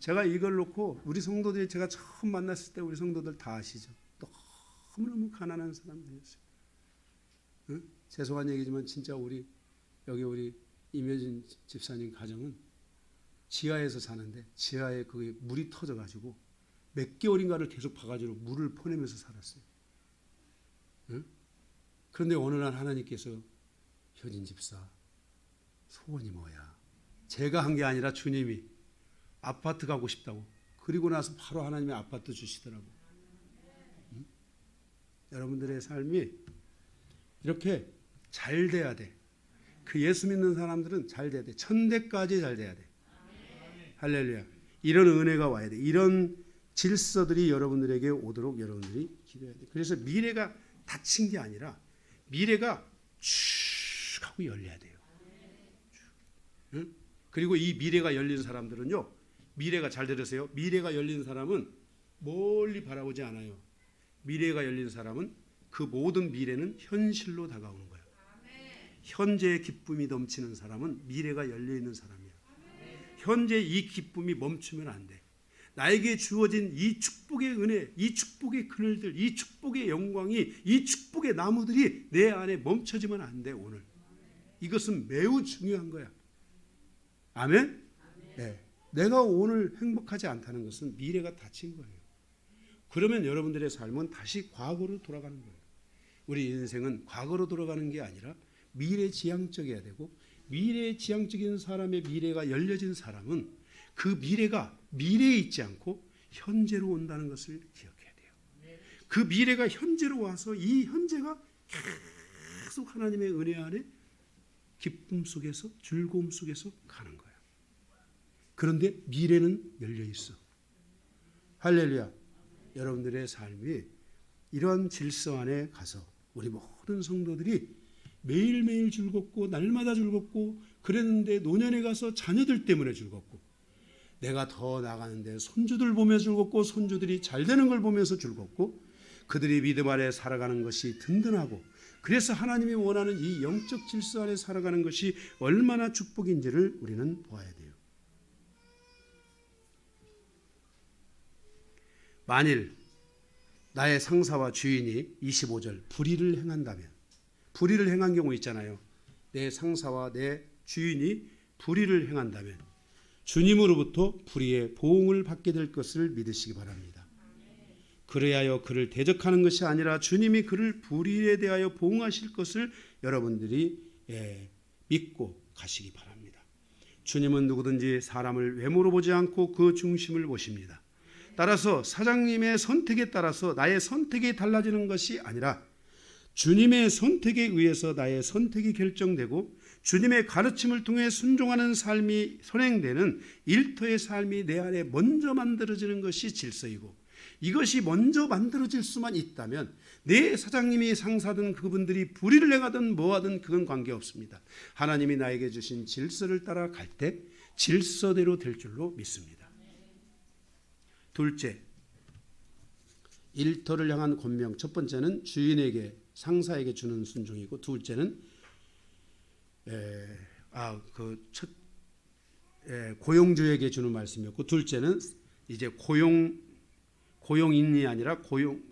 제가 이걸 놓고, 우리 성도들이 제가 처음 만났을 때 우리 성도들 다 아시죠? 너무너무 가난한 사람들이었어요. 죄송한 얘기지만 진짜 우리 임효진 집사님 가정은 지하에서 사는데 지하에 그게 물이 터져가지고 몇 개월인가를 계속 바가지로 물을 퍼내면서 살았어요. 그런데 어느 날 하나님께서, 효진 집사 소원이 뭐야? 제가 한 게 아니라 주님이 아파트 가고 싶다고. 그리고 나서 바로 하나님의 아파트 주시더라고. 여러분들의 삶이 이렇게 잘 돼야 돼. 그 예수 믿는 사람들은 잘 돼야 돼. 천대까지 잘 돼야 돼. 할렐루야. 이런 은혜가 와야 돼. 이런 질서들이 여러분들에게 오도록 여러분들이 기도해야 돼. 그래서 미래가 닫힌 게 아니라 미래가 쭉 하고 열려야 돼요. 응? 그리고 이 미래가 열린 사람들은요. 미래가 잘 들으세요. 미래가 열린 사람은 멀리 바라보지 않아요. 미래가 열린 사람은 그 모든 미래는 현실로 다가오는 거예요. 현재의 기쁨이 넘치는 사람은 미래가 열려 있는 사람이야. 현재 이 기쁨이 멈추면 안 돼. 나에게 주어진 이 축복의 은혜, 이 축복의 그늘들, 이 축복의 영광이, 이 축복의 나무들이 내 안에 멈춰지면 안 돼. 오늘 이것은 매우 중요한 거야. 아멘? 네. 내가 오늘 행복하지 않다는 것은 미래가 닫힌 거예요. 그러면 여러분들의 삶은 다시 과거로 돌아가는 거예요. 우리 인생은 과거로 돌아가는 게 아니라 미래지향적이어야 되고, 미래지향적인 사람의 미래가 열려진 사람은 그 미래가 미래에 있지 않고 현재로 온다는 것을 기억해야 돼요. 그 미래가 현재로 와서 이 현재가 계속 하나님의 은혜 안에 기쁨 속에서 즐거움 속에서 가는 거야. 그런데 미래는 열려 있어. 할렐루야. 여러분들의 삶이 이러한 질서 안에 가서 우리 모든 성도들이 매일매일 즐겁고 날마다 즐겁고, 그랬는데 노년에 가서 자녀들 때문에 즐겁고, 내가 더 나가는데 손주들 보며 즐겁고, 손주들이 잘 되는 걸 보면서 즐겁고, 그들이 믿음 아래 살아가는 것이 든든하고, 그래서 하나님이 원하는 이 영적 질서 안에 살아가는 것이 얼마나 축복인지를 우리는 보아야 돼요. 만일 나의 상사와 주인이 25절 불의를 행한다면, 불의를 행한 경우 있잖아요. 내 상사와 내 주인이 불의를 행한다면 주님으로부터 불의의 보응을 받게 될 것을 믿으시기 바랍니다. 그래야 그를 대적하는 것이 아니라 주님이 그를 불의에 대하여 보응하실 것을 여러분들이 믿고 가시기 바랍니다. 주님은 누구든지 사람을 외모로 보지 않고 그 중심을 보십니다. 따라서 사장님의 선택에 따라서 나의 선택이 달라지는 것이 아니라 주님의 선택에 의해서 나의 선택이 결정되고, 주님의 가르침을 통해 순종하는 삶이 선행되는 일터의 삶이 내 안에 먼저 만들어지는 것이 질서이고, 이것이 먼저 만들어질 수만 있다면 내 사장님이 상사든 그분들이 불의를 행하든 뭐하든 그건 관계없습니다. 하나님이 나에게 주신 질서를 따라 갈 때 질서대로 될 줄로 믿습니다. 둘째, 일터를 향한 권명. 첫 번째는 주인에게, 상사에게 주는 순종이고, 둘째는 고용주에게 주는 말씀이었고, 둘째는 이제 고용인이 아니라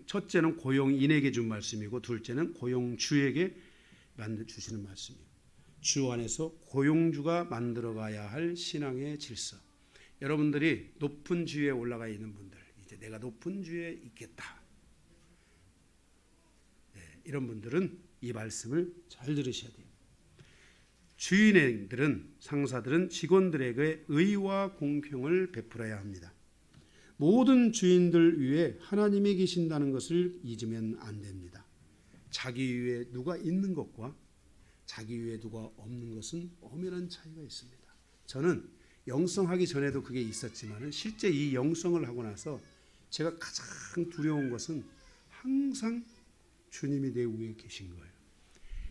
첫째는 고용인에게 준 말씀이고, 둘째는 고용주에게 주시는 말씀이에요. 주 안에서 고용주가 만들어가야 할 신앙의 질서. 여러분들이 높은 주위에 올라가 있는 분들, 이제 내가 높은 주위에 있겠다, 이런 분들은 이 말씀을 잘 들으셔야 돼요. 주인들은, 상사들은 직원들에게 의와 공평을 베풀어야 합니다. 모든 주인들 위에 하나님이 계신다는 것을 잊으면 안 됩니다. 자기 위에 누가 있는 것과 자기 위에 누가 없는 것은 엄연한 차이가 있습니다. 저는 영성하기 전에도 그게 있었지만 실제 이 영성을 하고 나서 제가 가장 두려운 것은 항상 주님이 내 위에 계신 거예요.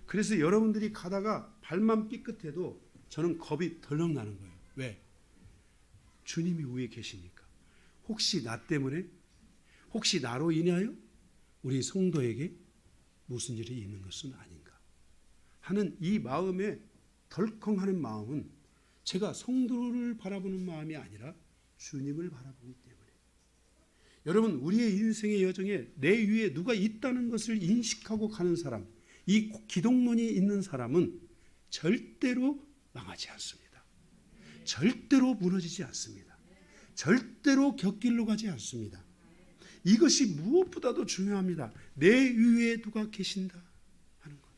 그래서 여러분들이 가다가 발만 삐끗해도 저는 겁이 덜렁 나는 거예요. 왜? 주님이 위에 계시니까. 혹시 나 때문에, 혹시 나로 인하여 우리 성도에게 무슨 일이 있는 것은 아닌가 하는 이 마음에 덜컹하는 마음은 제가 성도를 바라보는 마음이 아니라 주님을 바라보기 때문에. 여러분, 우리의 인생의 여정에 내 위에 누가 있다는 것을 인식하고 가는 사람, 이 기독론이 있는 사람은 절대로 망하지 않습니다. 절대로 무너지지 않습니다. 절대로 곁길로 가지 않습니다. 이것이 무엇보다도 중요합니다. 내 위에 누가 계신다 하는 것.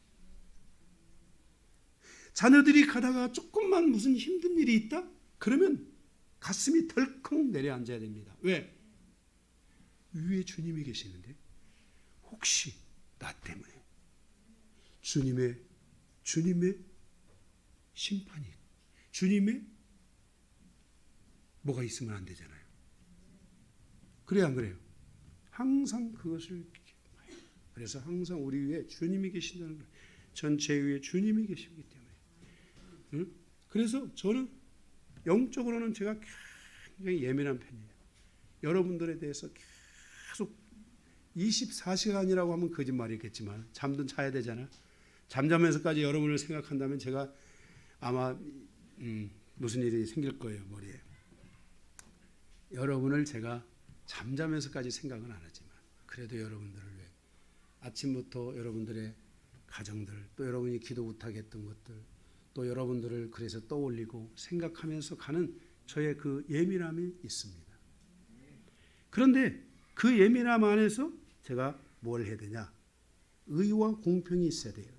자녀들이 가다가 조금만 무슨 힘든 일이 있다? 그러면 가슴이 덜컹 내려앉아야 됩니다. 왜? 위에 주님이 계시는데 혹시 나 때문에 주님의 심판이, 주님의 뭐가 있으면 안 되잖아요. 그래요, 안 그래요? 항상 그것을, 그래서 항상 우리 위에 주님이 계신다는 거예요. 전체 위에 주님이 계시기 때문에. 응? 그래서 저는 영적으로는 제가 굉장히 예민한 편이에요. 여러분들에 대해서 계속 24시간이라고 하면 거짓말이겠지만 잠든 자야 되잖아. 잠자면서까지 여러분을 생각한다면 제가 아마 무슨 일이 생길 거예요, 머리에. 여러분을 제가 잠자면서까지 생각은 안 하지만 그래도 여러분들을 위해 아침부터 여러분들의 가정들, 또 여러분이 기도 못하게 했던 것들, 또 여러분들을 그래서 떠올리고 생각하면서 가는 저의 그 예민함이 있습니다. 그런데 그 예민함 안에서 제가 뭘 해야 되냐? 의와 공평이 있어야 돼요.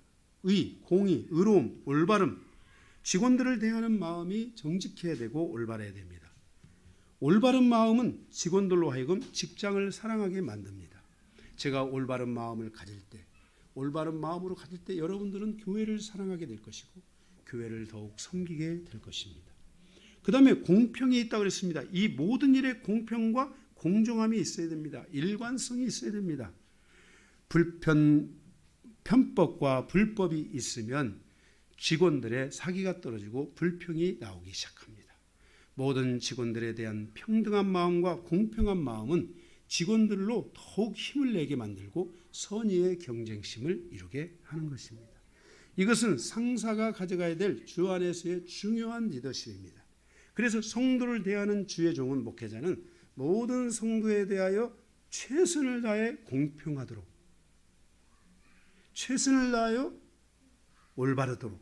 의, 공의, 의로움, 올바름. 직원들을 대하는 마음이 정직해야 되고 올바라야 됩니다. 올바른 마음은 직원들로 하여금 직장을 사랑하게 만듭니다. 제가 올바른 마음을 가질 때, 올바른 마음으로 가질 때 여러분들은 교회를 사랑하게 될 것이고 교회를 더욱 섬기게 될 것입니다. 그 다음에 공평이 있다고 그랬습니다. 이 모든 일에 공평과 공정함이 있어야 됩니다. 일관성이 있어야 됩니다. 편법과 불법이 있으면 직원들의 사기가 떨어지고 불평이 나오기 시작합니다. 모든 직원들에 대한 평등한 마음과 공평한 마음은 직원들로 더욱 힘을 내게 만들고 선의의 경쟁심을 이루게 하는 것입니다. 이것은 상사가 가져가야 될 주 안에서의 중요한 리더십입니다. 그래서 성도를 대하는 주의 종은, 목회자는 모든 성도에 대하여 최선을 다해 공평하도록, 최선을 다하여 올바르도록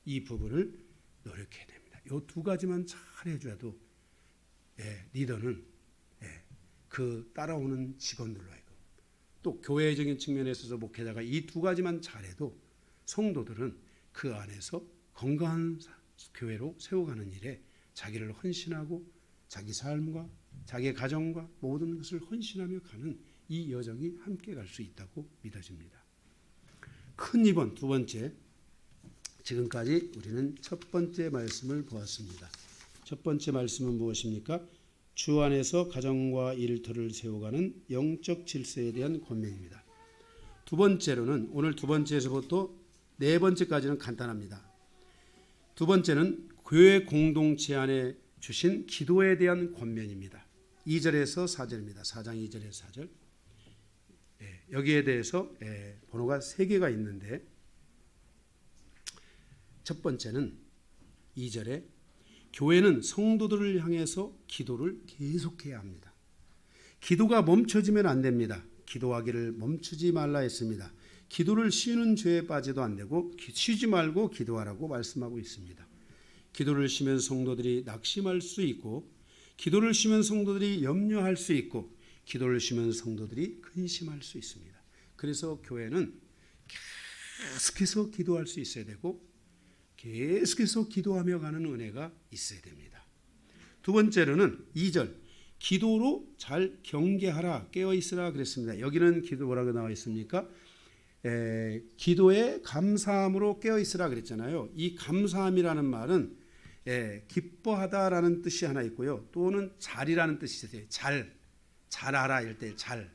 이 부분을 노력해야 됩니다. 이 두 가지만 잘 해줘도 리더는 그 따라오는 직원들로 하여금, 또 교회적인 측면에 있어서 목회자가 이 두 가지만 잘해도 성도들은 그 안에서 건강한 교회로 세워가는 일에 자기를 헌신하고 자기 삶과 자기 가정과 모든 것을 헌신하며 가는 이 여정이 함께 갈 수 있다고 믿어집니다. 큰 2번, 두 번째, 지금까지 우리는 첫 번째 말씀을 보았습니다. 첫 번째 말씀은 무엇입니까? 주 안에서 가정과 일터를 세워가는 영적 질서에 대한 권면입니다. 두 번째로는, 오늘 두 번째에서부터 네 번째까지는 간단합니다. 두 번째는 교회 공동체 안에 주신 기도에 대한 권면입니다. 2절에서 4절입니다. 4장 2절에서 4절. 여기에 대해서 번호가 3개가 있는데, 첫 번째는 2절에 교회는 성도들을 향해서 기도를 계속해야 합니다. 기도가 멈춰지면 안 됩니다. 기도하기를 멈추지 말라 했습니다. 기도를 쉬는 죄에 빠져도 안 되고 쉬지 말고 기도하라고 말씀하고 있습니다. 기도를 쉬면 성도들이 낙심할 수 있고, 기도를 쉬면 성도들이 염려할 수 있고, 기도를 쉬면 성도들이 근심할 수 있습니다. 그래서 교회는 계속해서 기도할 수 있어야 되고 계속해서 기도하며 가는 은혜가 있어야 됩니다. 두 번째로는 2절, 기도로 잘 경계하라, 깨어있으라 그랬습니다. 여기는 기도 뭐라고 나와 있습니까? 기도에 감사함으로 깨어있으라 그랬잖아요. 이 감사함이라는 말은 기뻐하다라는 뜻이 하나 있고요. 또는 잘이라는 뜻이 있어요. 잘하라 이럴 때 잘.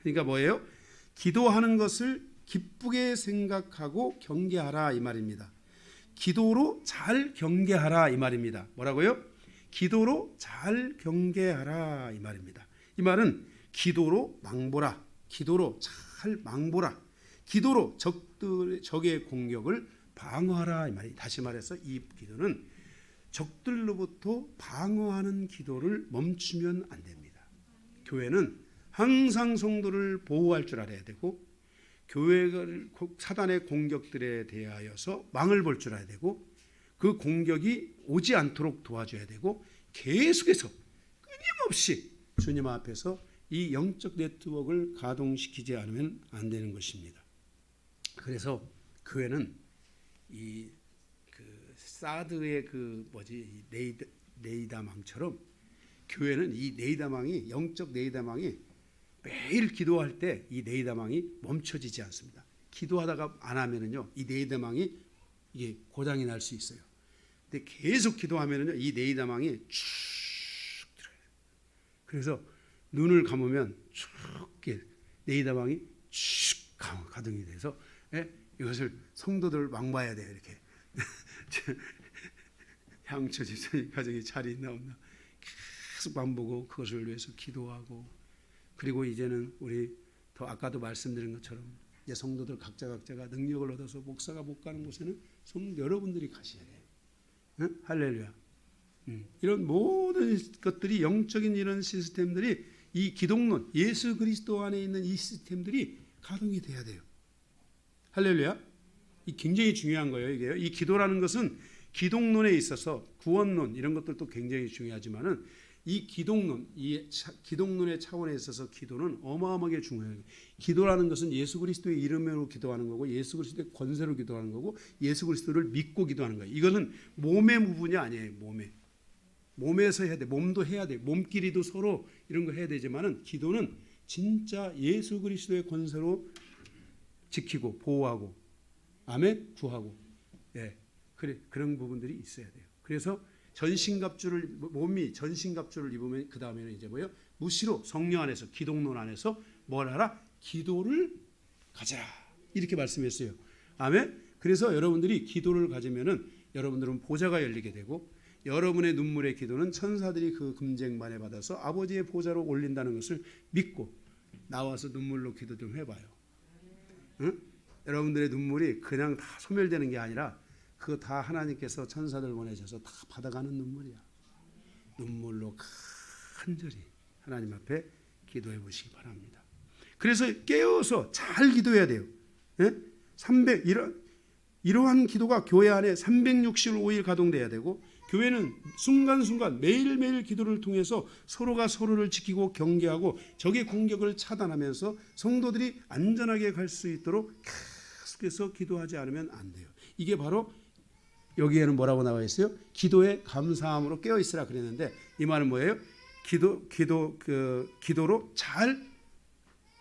그러니까 뭐예요? 기도하는 것을 기쁘게 생각하고 경계하라 이 말입니다. 기도로 잘 경계하라 이 말입니다. 뭐라고요? 기도로 잘 경계하라 이 말입니다. 이 말은 기도로 망보라, 기도로 잘 망보라, 기도로 적의 공격을 방어하라 이 말이. 다시 말해서 이 기도는 적들로부터 방어하는 기도를 멈추면 안 됩니다. 교회는 항상 성도를 보호할 줄 알아야 되고, 교회를 사단의 공격들에 대하여서 망을 볼 줄 알아야 되고, 그 공격이 오지 않도록 도와줘야 되고, 계속해서 끊임없이 주님 앞에서 이 영적 네트워크를 가동시키지 않으면 안 되는 것입니다. 그래서 교회는 이 사드의 네이다망처럼 교회는 이 영적 네이다망이 매일 기도할 때 이 네이다망이 멈춰지지 않습니다. 기도하다가 안 하면은요, 이 네이다망이 이게 고장이 날 수 있어요. 근데 계속 기도하면은요, 이 네이다망이 쭉 들어요. 그래서 눈을 감으면 쭉 네이다망이 쭉 가동이 돼서, 예? 이것을 성도들 망봐야 돼요. 이렇게 향처 집사님 가정이 잘 있나 없나 계속 만보고 그것을 위해서 기도하고, 그리고 이제는 우리 더 아까도 말씀드린 것처럼 이제 성도들 각자가 능력을 얻어서 목사가 못 가는 곳에는 여러분들이 가셔야 돼요. 응? 할렐루야. 이런 모든 것들이, 영적인 이런 시스템들이, 이 기독론, 예수 그리스도 안에 있는 이 시스템들이 가동이 돼야 돼요. 할렐루야. 이 굉장히 중요한 거예요. 이게요. 이 기도라는 것은 기독론에 있어서 구원론 이런 것들도 굉장히 중요하지만은 이 기독론, 이 기독론의 차원에 있어서 기도는 어마어마하게 중요해요. 기도라는 것은 예수 그리스도의 이름으로 기도하는 거고, 예수 그리스도의 권세로 기도하는 거고, 예수 그리스도를 믿고 기도하는 거예요. 이거는 몸의 부분이 아니에요. 몸에서 해야 돼. 몸도 해야 돼. 몸끼리도 서로 이런 거 해야 되지만은 기도는 진짜 예수 그리스도의 권세로 지키고 보호하고, 아멘, 구하고, 예, 그런 부분들이 있어야 돼요. 그래서 몸이 전신갑주를 입으면 그 다음에는 이제 뭐예요? 무시로 성령 안에서, 기독론 안에서 뭘 하라? 기도를 가져라. 이렇게 말씀했어요. 아멘. 그래서 여러분들이 기도를 가지면은 여러분들은 보좌가 열리게 되고, 여러분의 눈물의 기도는 천사들이 그 금쟁반에 받아서 아버지의 보좌로 올린다는 것을 믿고 나와서 눈물로 기도 좀 해봐요. 응? 여러분들의 눈물이 그냥 다 소멸되는 게 아니라 그거 다 하나님께서 천사들 보내셔서 다 받아가는 눈물이야. 눈물로 간절히 하나님 앞에 기도해 보시기 바랍니다. 그래서 깨어서 잘 기도해야 돼요. 예? 이러한 기도가 교회 안에 365일 가동돼야 되고, 교회는 순간순간 매일매일 기도를 통해서 서로가 서로를 지키고 경계하고 적의 공격을 차단하면서 성도들이 안전하게 갈 수 있도록 계속해서 기도하지 않으면 안 돼요. 이게 바로 여기에는 뭐라고 나와 있어요? 기도에 감사함으로 깨어 있으라 그랬는데, 이 말은 뭐예요? 기도로 잘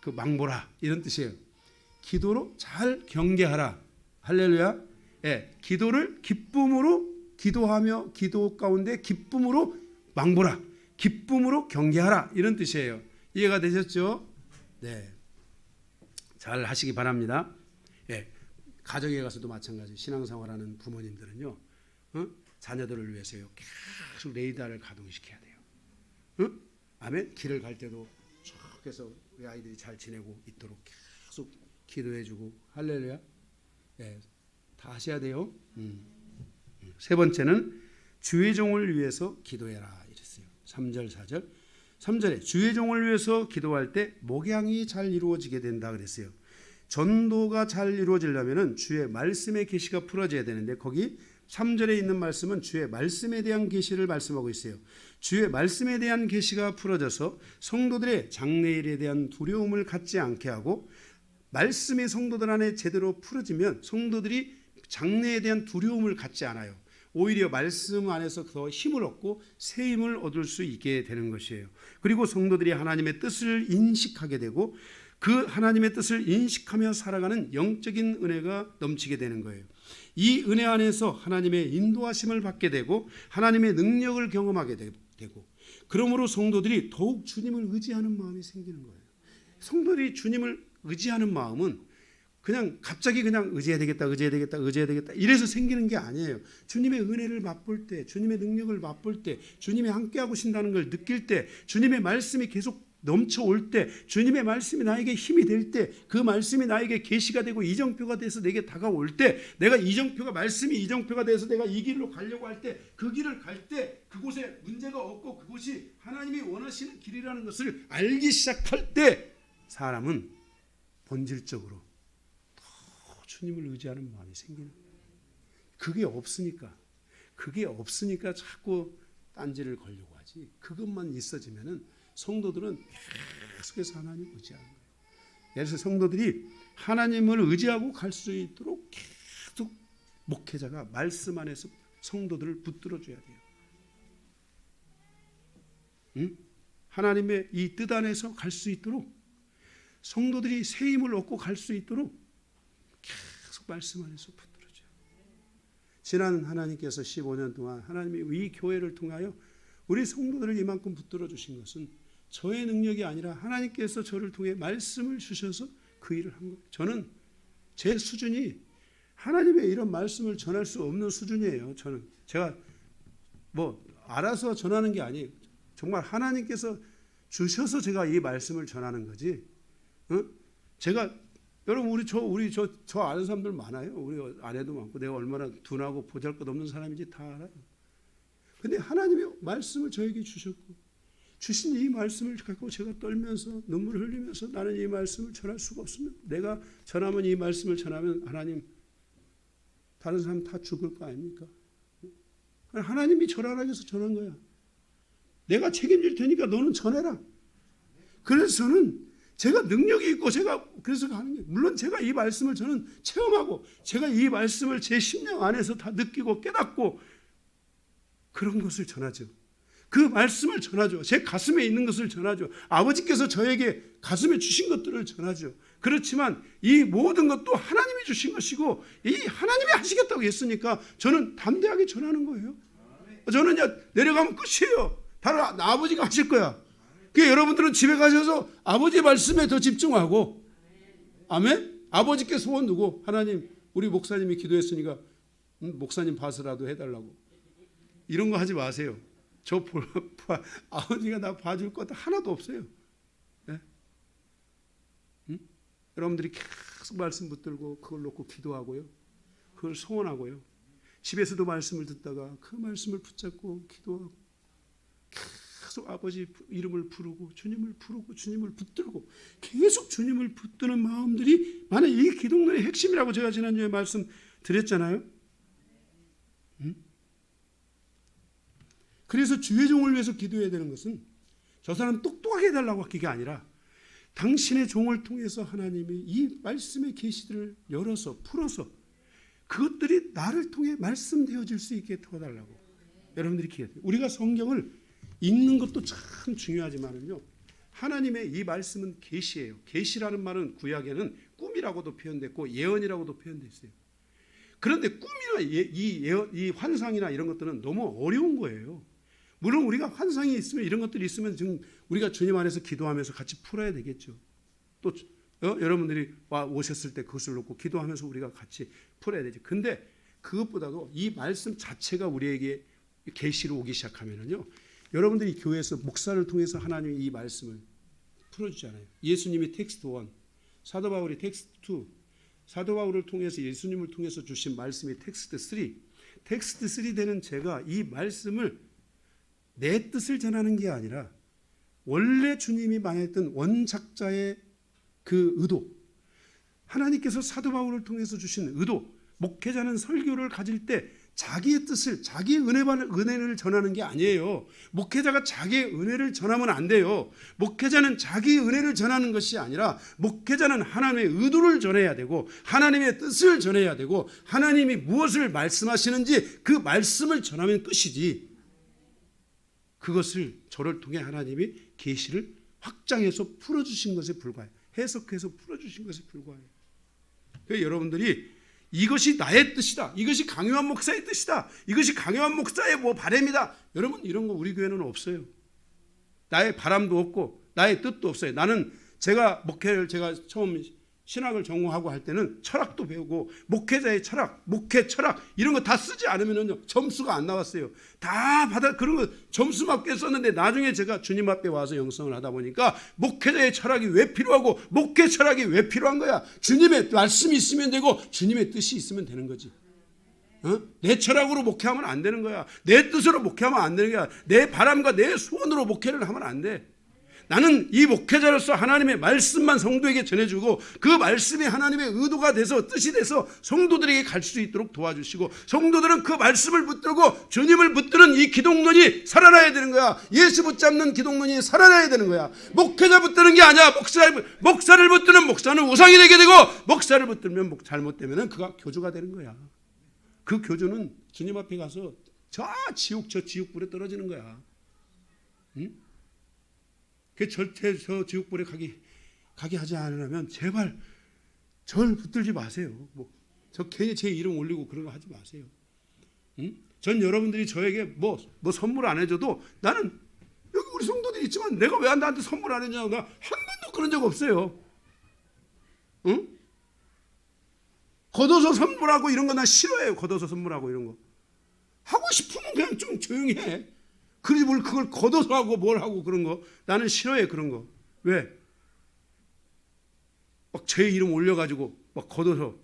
망보라, 이런 뜻이에요. 기도로 잘 경계하라. 할렐루야. 예, 기도를 기쁨으로 기도하며 기도 가운데 기쁨으로 망보라, 기쁨으로 경계하라, 이런 뜻이에요. 이해가 되셨죠? 네, 잘 하시기 바랍니다. 예, 가정에 가서도 마찬가지. 신앙생활하는 부모님들은요, 자녀들을 위해서요 계속 레이더를 가동시켜야 돼요. 아멘. 길을 갈 때도 쭉 해서 우리 아이들이 잘 지내고 있도록 계속 기도해주고, 할렐루야. 예, 다 하셔야 돼요. 세 번째는 주의 종을 위해서 기도해라 이랬어요. 3절 4절. 3절에 주의 종을 위해서 기도할 때 목양이 잘 이루어지게 된다 그랬어요. 전도가 잘 이루어지려면 주의 말씀의 계시가 풀어져야 되는데, 거기 3절에 있는 말씀은 주의 말씀에 대한 계시를 말씀하고 있어요. 주의 말씀에 대한 계시가 풀어져서 성도들의 장래일에 대한 두려움을 갖지 않게 하고, 말씀이 성도들 안에 제대로 풀어지면 성도들이 장래에 대한 두려움을 갖지 않아요. 오히려 말씀 안에서 더 힘을 얻고 새 힘을 얻을 수 있게 되는 것이에요. 그리고 성도들이 하나님의 뜻을 인식하게 되고, 그 하나님의 뜻을 인식하며 살아가는 영적인 은혜가 넘치게 되는 거예요. 이 은혜 안에서 하나님의 인도하심을 받게 되고 하나님의 능력을 경험하게 되고, 그러므로 성도들이 더욱 주님을 의지하는 마음이 생기는 거예요. 성도들이 주님을 의지하는 마음은 그냥 갑자기 그냥 의지해야 되겠다 이래서 생기는 게 아니에요. 주님의 은혜를 맛볼 때, 주님의 능력을 맛볼 때, 주님이 함께하고 계신다는 걸 느낄 때, 주님의 말씀이 계속 넘쳐올 때, 주님의 말씀이 나에게 힘이 될 때, 그 말씀이 나에게 계시가 되고 이정표가 돼서 내게 다가올 때, 내가 말씀이 이정표가 돼서 내가 이 길로 가려고 할 때, 그 길을 갈 때 그곳에 문제가 없고 그곳이 하나님이 원하시는 길이라는 것을 알기 시작할 때, 사람은 본질적으로 더 주님을 의지하는 마음이 생기는 거예요. 그게 없으니까 자꾸 딴지를 걸려고 하지. 그것만 있어지면은 성도들은 계속해서 하나님을 의지하는 거예요. 예를 들어서 성도들이 하나님을 의지하고 갈 수 있도록 계속 목회자가 말씀 안에서 성도들을 붙들어줘야 돼요. 응? 하나님의 이 뜻 안에서 갈 수 있도록, 성도들이 새 힘을 얻고 갈 수 있도록 말씀 안에서 붙들어져요. 지난 하나님께서 15년 동안 하나님이 이 교회를 통하여 우리 성도들을 이만큼 붙들어 주신 것은 저의 능력이 아니라 하나님께서 저를 통해 말씀을 주셔서 그 일을 한 거예요. 저는 제 수준이 하나님의 이런 말씀을 전할 수 없는 수준이에요. 제가 뭐 알아서 전하는 게 아니에요. 정말 하나님께서 주셔서 제가 이 말씀을 전하는 거지. 제가 여러분 저 아는 사람들 많아요. 우리 아내도 많고 내가 얼마나 둔하고 보잘것없는 사람인지 다 알아요. 근데 하나님의 말씀을 저에게 주셨고 주신 이 말씀을 갖고 제가 떨면서 눈물을 흘리면서 나는 이 말씀을 전할 수가 없으면 내가 전하면 이 말씀을 전하면 하나님 다른 사람 다 죽을 거 아닙니까? 하나님이 전하라고 해서 전한 거야. 내가 책임질 테니까 너는 전해라. 그래서 저는 제가 능력이 있고 제가 그래서 하는 게 물론 제가 이 말씀을 저는 체험하고 제가 이 말씀을 제 심령 안에서 다 느끼고 깨닫고 그런 것을 전하죠. 그 말씀을 전하죠. 제 가슴에 있는 것을 전하죠. 아버지께서 저에게 가슴에 주신 것들을 전하죠. 그렇지만 이 모든 것도 하나님이 주신 것이고 이 하나님이 하시겠다고 했으니까 저는 담대하게 전하는 거예요. 저는 내려가면 끝이에요. 다른 아버지가 하실 거야. 그러니까 여러분들은 집에 가셔서 아버지 말씀에 더 집중하고 아멘? 아버지께 소원 두고 하나님 우리 목사님이 기도했으니까 목사님 봐서라도 해달라고 이런 거 하지 마세요. 아버지가 나 봐줄 것 하나도 없어요. 네? 여러분들이 계속 말씀 붙들고 그걸 놓고 기도하고요. 그걸 소원하고요. 집에서도 말씀을 듣다가 그 말씀을 붙잡고 기도하고 계속 아버지 이름을 부르고 주님을 붙들고 계속 주님을 붙드는 마음들이 만약 이게 기독론의 핵심이라고 제가 지난주에 말씀드렸잖아요. 그래서 주의 종을 위해서 기도해야 되는 것은 저 사람 똑똑하게 해달라고 하는 게 아니라 당신의 종을 통해서 하나님이 이 말씀의 계시들을 열어서 풀어서 그것들이 나를 통해 말씀되어질 수 있게 도와달라고 여러분들이 기도해요. 우리가 성경을 읽는 것도 참 중요하지만은요. 하나님의 이 말씀은 계시예요. 계시라는 말은 구약에는 꿈이라고도 표현됐고 예언이라고도 표현됐어요. 그런데 꿈이나 이 환상이나 이런 것들은 너무 어려운 거예요. 물론 우리가 환상이 있으면 이런 것들이 있으면 지금 우리가 주님 안에서 기도하면서 같이 풀어야 되겠죠. 또 여러분들이 오셨을 때 그것을 놓고 기도하면서 우리가 같이 풀어야 되죠. 근데 그것보다도 이 말씀 자체가 우리에게 계시로 오기 시작하면은요. 여러분들이 교회에서 목사를 통해서 하나님이 이 말씀을 풀어주잖아요. 예수님이 텍스트 1, 사도 바울이 텍스트 2, 사도 바울을 통해서 예수님을 통해서 주신 말씀이 텍스트 3, 텍스트 3 되는 제가 이 말씀을 내 뜻을 전하는 게 아니라 원래 주님이 말했던 원작자의 그 의도, 하나님께서 사도 바울을 통해서 주신 의도, 목회자는 설교를 가질 때 자기의 뜻을 자기의 은혜를 전하는 게 아니에요. 목회자가 자기의 은혜를 전하면 안 돼요. 목회자는 자기의 은혜를 전하는 것이 아니라 목회자는 하나님의 의도를 전해야 되고 하나님의 뜻을 전해야 되고 하나님이 무엇을 말씀하시는지 그 말씀을 전하면 끝이지. 그것을 저를 통해 하나님이 계시를 확장해서 풀어주신 것에 불과해요. 해석해서 풀어주신 것에 불과해요. 그래서 여러분들이 이것이 나의 뜻이다. 이것이 강요한 목사의 뜻이다. 이것이 강요한 목사의 바람이다. 여러분 이런 거 우리 교회는 없어요. 나의 바람도 없고 나의 뜻도 없어요. 나는 제가 처음 신학을 전공하고 할 때는 철학도 배우고 목회자의 철학, 목회 철학 이런 거 다 쓰지 않으면 점수가 안 나왔어요. 다 그런 거 점수 맞게 썼는데 나중에 제가 주님 앞에 와서 영성을 하다 보니까 목회자의 철학이 왜 필요하고 목회 철학이 왜 필요한 거야. 주님의 말씀이 있으면 되고 주님의 뜻이 있으면 되는 거지. 내 철학으로 목회하면 안 되는 거야. 내 뜻으로 목회하면 안 되는 거야. 내 바람과 내 소원으로 목회를 하면 안 돼. 나는 이 목회자로서 하나님의 말씀만 성도에게 전해주고 그 말씀이 하나님의 의도가 돼서 뜻이 돼서 성도들에게 갈 수 있도록 도와주시고 성도들은 그 말씀을 붙들고 주님을 붙드는 이 기독론이 살아나야 되는 거야. 예수 붙잡는 기독론이 살아나야 되는 거야. 목회자 붙드는 게 아니야. 목사를 붙드는 목사는 우상이 되게 되고 목사를 붙들면 잘못되면 그가 교주가 되는 거야. 그 교주는 주님 앞에 가서 저 지옥불에 떨어지는 거야. 응? 절대 저 지옥불에 가게 하지 않으려면 제발 절 붙들지 마세요. 저 괜히 제 이름 올리고 그런 거 하지 마세요. 응? 전 여러분들이 저에게 뭐 선물 안 해줘도 나는 여기 우리 성도들이 있지만 내가 왜 나한테 선물 안 했냐고 나 한 번도 그런 적 없어요. 응? 걷어서 선물하고 이런 거 나 싫어해요. 걷어서 선물하고 이런 거. 하고 싶으면 그냥 좀 조용히 해. 그러지 뭘 그걸 걷어서 하고 뭘 하고 그런 거. 나는 싫어해 그런 거. 왜? 막 제 이름 올려가지고 막 걷어서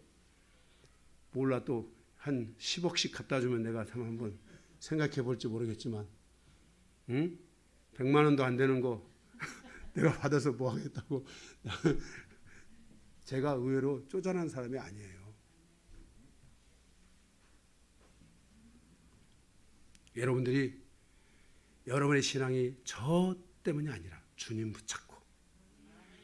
몰라 또 한 10억씩 갖다 주면 내가 한번 생각해 볼지 모르겠지만, 응? 100만 원도 안 되는 거 내가 받아서 뭐 하겠다고. 제가 의외로 쪼잔한 사람이 아니에요. 여러분들이 여러분의 신앙이 저 때문이 아니라 주님 붙잡고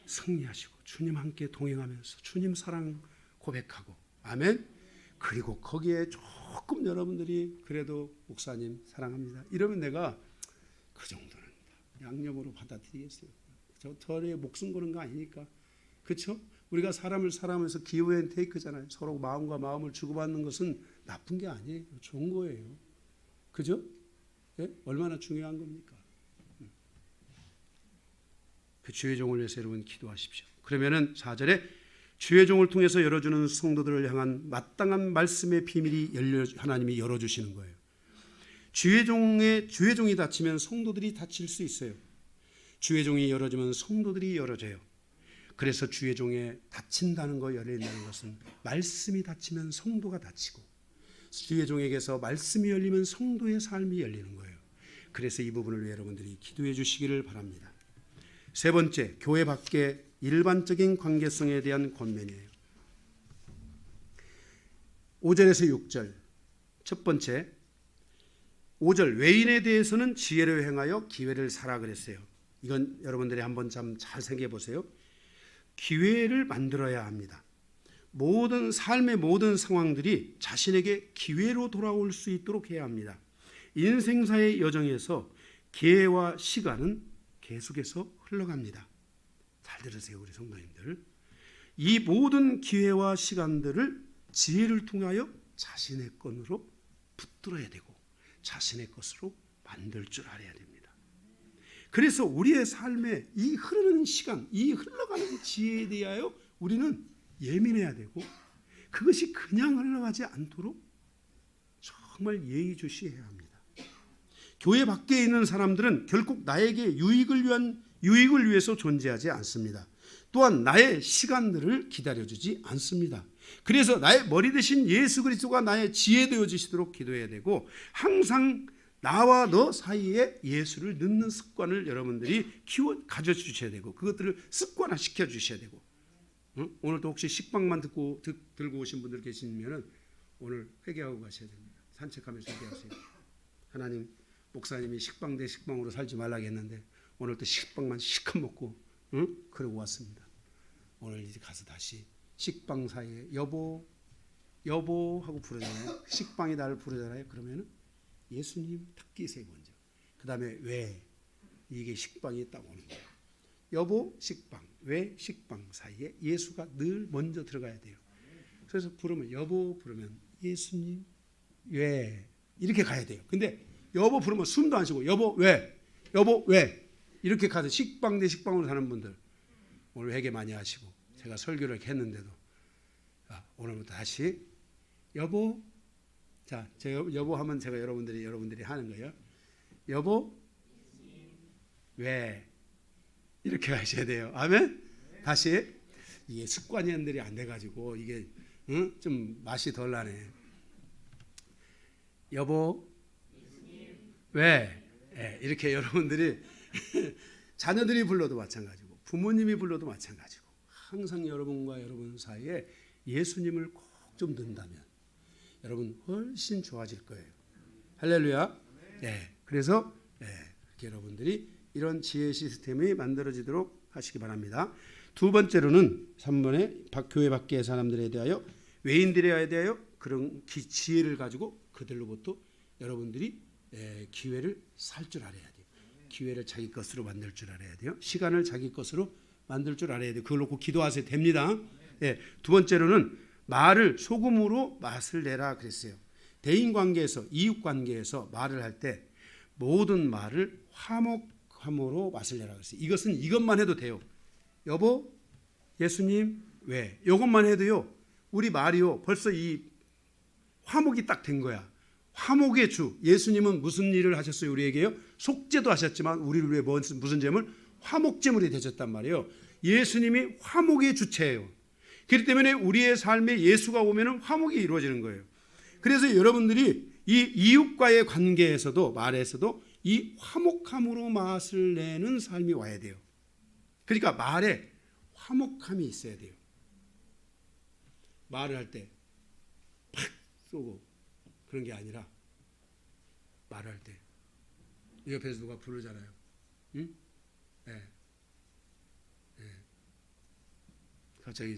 승리하시고 주님 함께 동행하면서 주님 사랑 고백하고, 아멘. 그리고 거기에 조금 여러분들이 그래도 목사님 사랑합니다 이러면 내가 그 정도는 양념으로 받아들이겠어요. 저 털에 목숨 거는 거 아니니까. 그렇죠? 우리가 사람을 사랑하면서 기브 앤 테이크잖아요. 서로 마음과 마음을 주고받는 것은 나쁜 게 아니에요. 좋은 거예요. 그죠? 예? 얼마나 중요한 겁니까? 그 주의 종을 위해서 여러분 기도하십시오. 그러면은 4절에 주의 종을 통해서 열어주는 성도들을 향한 마땅한 말씀의 비밀이 하나님이 열어주시는 거예요. 주의 종이 닫히면 성도들이 닫힐 수 있어요. 주의 종이 열어주면 성도들이 열어져요. 그래서 주의 종에 닫힌다는 거, 열린다는 것은 말씀이 닫히면 성도가 닫히고, 주의 종에게서 말씀이 열리면 성도의 삶이 열리는 거예요. 그래서 이 부분을 위해 여러분들이 기도해 주시기를 바랍니다. 세 번째, 교회 밖의 일반적인 관계성에 대한 권면이에요. 5절에서 6절. 첫 번째, 5절 외인에 대해서는 지혜를 행하여 기회를 사라 그랬어요. 이건 여러분들이 한번 잘 생각해 보세요. 기회를 만들어야 합니다. 삶의 모든 상황들이 자신에게 기회로 돌아올 수 있도록 해야 합니다. 인생사의 여정에서 기회와 시간은 계속해서 흘러갑니다. 잘 들으세요, 우리 성도님들. 이 모든 기회와 시간들을 지혜를 통하여 자신의 건으로 붙들어야 되고 자신의 것으로 만들 줄 알아야 됩니다. 그래서 우리의 삶에 이 흐르는 시간, 이 흘러가는 지혜에 대하여 우리는 예민해야 되고, 그것이 그냥 흘러가지 않도록 정말 예의주시해야 합니다. 교회 밖에 있는 사람들은 결국 나에게 유익을 위해서 존재하지 않습니다. 또한 나의 시간들을 기다려주지 않습니다. 그래서 나의 머리 대신 예수 그리스도가 나의 지혜 되어주시도록 기도해야 되고, 항상 나와 너 사이에 예수를 넣는 습관을 여러분들이 가져주셔야 되고, 그것들을 습관화시켜 주셔야 되고, 오늘도 혹시 식빵만 들고 오신 분들 계시면 오늘 회개하고 가셔야 됩니다. 산책하면서 회개하세요. 하나님, 목사님이 식빵 대 식빵으로 살지 말라고 했는데 오늘 또 식빵만 시컷 먹고 그러고 왔습니다. 오늘 이제 가서 다시 식빵 사이에 여보 하고 부르잖아요. 식빵이 나를 부르잖아요. 그러면은 예수님 탁 끼세요 먼저. 그 다음에 왜, 이게 식빵이 딱 오는 거예요. 여보 식빵, 왜 식빵 사이에 예수가 늘 먼저 들어가야 돼요. 그래서 부르면 여보 부르면 예수님 왜, 이렇게 가야 돼요. 근데 여보 부르면 숨도 안 쉬고 여보 왜 이렇게 가서 식빵 대 식빵으로 사는 분들 오늘 회개 많이 하시고, 제가 설교를 이렇게 했는데도 오늘부터 다시 여보, 자, 제가 여보 하면 제가 여러분들이 하는 거예요. 여보 왜, 이렇게 하셔야 돼요. 아멘. 다시. 이게 습관이 안 돼가지고 이게 좀 맛이 덜 나네. 여보 왜, 이렇게 여러분들이 자녀들이 불러도 마찬가지고 부모님이 불러도 마찬가지고, 항상 여러분과 여러분 사이에 예수님을 꼭 좀 넣는다면 여러분 훨씬 좋아질 거예요. 할렐루야. 그래서 이렇게 여러분들이 이런 지혜 시스템이 만들어지도록 하시기 바랍니다. 두 번째로는 3번에 교회 밖의 사람들에 대하여, 외인들에 대하여 그런 지혜를 가지고 그들로부터 여러분들이 기회를 살 줄 알아야 돼요. 기회를 자기 것으로 만들 줄 알아야 돼요. 시간을 자기 것으로 만들 줄 알아야 돼요. 그걸 놓고 기도하셔야 됩니다. 두 번째로는 말을 소금으로 맛을 내라 그랬어요. 대인 관계에서, 이웃 관계에서 말을 할 때 모든 말을 화목함으로 맛을 내라 그랬어요. 이것은 이것만 해도 돼요. 여보, 예수님, 왜? 이것만 해도요. 우리 말이요. 벌써 이 화목이 딱 된 거야. 화목의 주. 예수님은 무슨 일을 하셨어요? 우리에게요. 속죄도 하셨지만 우리를 위해 무슨 제물? 화목제물이 되셨단 말이에요. 예수님이 화목의 주체예요. 그렇기 때문에 우리의 삶에 예수가 오면 화목이 이루어지는 거예요. 그래서 여러분들이 이 이웃과의 관계에서도 말에서도 이 화목함으로 맛을 내는 삶이 와야 돼요. 그러니까 말에 화목함이 있어야 돼요. 말을 할 때 팍 쏘고 그런 게 아니라 말할 때 옆에서 누가 부르잖아요. 응? 네. 네. 갑자기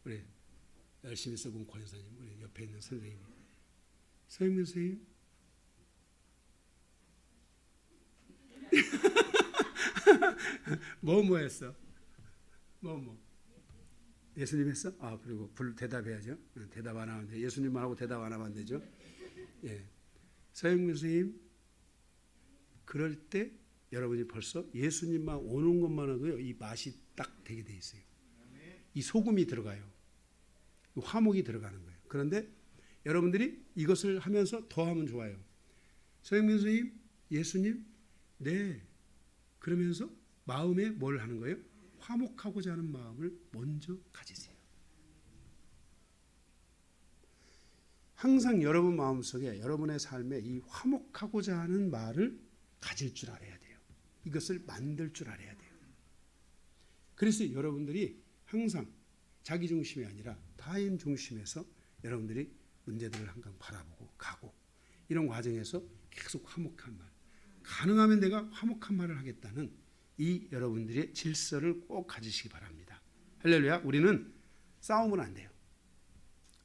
우리 열심히 써본 권사님, 우리 옆에 있는 선생님, 서영민 선생님, 뭐 했어? 예수님 했어? 아, 그리고 대답해야죠. 대답 안 하면 돼. 예수님만 하고 대답 안 하면 안 되죠. 예. 서영민 선생님, 그럴 때 여러분이 벌써 예수님만 오는 것만 해도요, 이 맛이 딱 되게 돼 있어요. 이 소금이 들어가요. 화목이 들어가는 거예요. 그런데 여러분들이 이것을 하면서 더 하면 좋아요. 서영민 선생님, 예수님, 네. 그러면서 마음에 뭘 하는 거예요? 화목하고자 하는 마음을 먼저 가지세요. 항상 여러분 마음속에 여러분의 삶에 이 화목하고자 하는 말을 가질 줄 알아야 돼요. 이것을 만들 줄 알아야 돼요. 그래서 여러분들이 항상 자기 중심이 아니라 타인 중심에서 여러분들이 문제들을 항상 바라보고 가고 이런 과정에서 계속 화목한 말, 가능하면 내가 화목한 말을 하겠다는 이 여러분들의 질서를 꼭 가지시기 바랍니다. 할렐루야. 우리는 싸우면 안 돼요.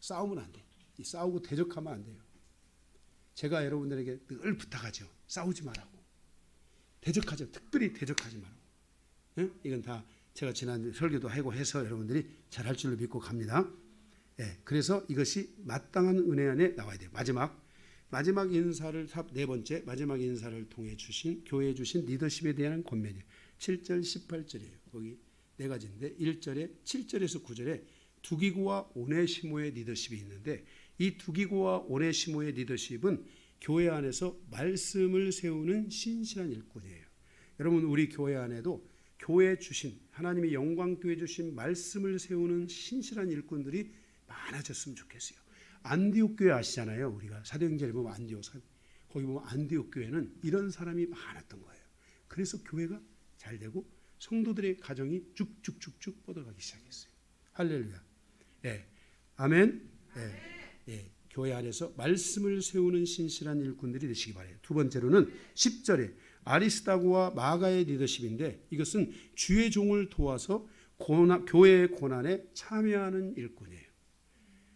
싸우면 안 돼요. 싸우고 대적하면 안 돼요. 제가 여러분들에게 늘 부탁하죠. 싸우지 말라고. 대적하죠. 특별히 대적하지 말라고. 네? 이건 다 제가 지난 설교도 하고 해서 여러분들이 잘할 줄로 믿고 갑니다. 네, 그래서 이것이 마땅한 은혜 안에 나와야 돼요. 마지막 인사를 네 번째 마지막 인사를 통해 주신 교회에 주신 리더십에 대한 권면이에요. 7절 18절이에요. 거기 네 가지인데 1절에 7절에서 9절에 두기고와 오네시모의 리더십이 있는데 이 두기고와 오네시모의 리더십은 교회 안에서 말씀을 세우는 신실한 일꾼이에요. 여러분 우리 교회 안에도 교회 주신 하나님이 영광교회 주신 말씀을 세우는 신실한 일꾼들이 많아졌으면 좋겠어요. 안디옥 교회 아시잖아요. 우리가 사도행전에 보면 거기 보면 안디옥 교회는 이런 사람이 많았던 거예요. 그래서 교회가 잘 되고 성도들의 가정이 쭉쭉쭉쭉 뻗어가기 시작했어요. 할렐루야. 예, 아멘. 예, 예. 교회 안에서 말씀을 세우는 신실한 일꾼들이 되시기 바라요. 두 번째로는 10절에 아리스다고와 마가의 리더십인데 이것은 주의 종을 도와서 교회의 고난에 참여하는 일꾼이에요.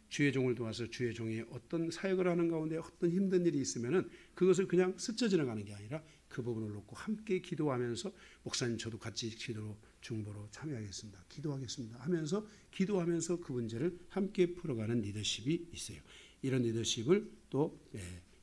주의 종을 도와서 주의 종이 어떤 사역을 하는 가운데 어떤 힘든 일이 있으면은 그것을 그냥 스쳐 지나가는 게 아니라 그 부분을 놓고 함께 기도하면서 목사님 저도 같이 기도로 중보로 참여하겠습니다. 기도하겠습니다 하면서 기도하면서 그 문제를 함께 풀어가는 리더십이 있어요. 이런 리더십을 또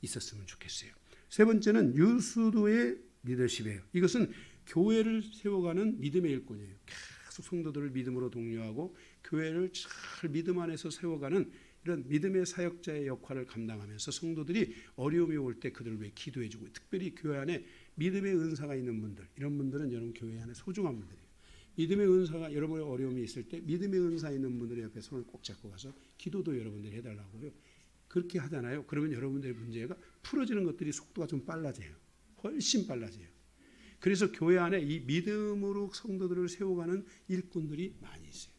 있었으면 좋겠어요. 세 번째는 유수도의 리더십이에요. 이것은 교회를 세워가는 믿음의 일꾼이에요. 계속 성도들을 믿음으로 독려하고 교회를 잘 믿음 안에서 세워가는 이런 믿음의 사역자의 역할을 감당하면서 성도들이 어려움이 올 때 그들을 위해 기도해주고 특별히 교회 안에 믿음의 은사가 있는 분들 이런 분들은 여러분 교회 안에 소중한 분들이에요. 믿음의 은사가 여러분의 어려움이 있을 때 믿음의 은사 있는 분들의 옆에 손을 꼭 잡고 가서 기도도 여러분들이 해달라고요. 그렇게 하잖아요. 그러면 여러분들의 문제가 풀어지는 것들이 속도가 좀 빨라져요. 훨씬 빨라져요. 그래서 교회 안에 이 믿음으로 성도들을 세워가는 일꾼들이 많이 있어요.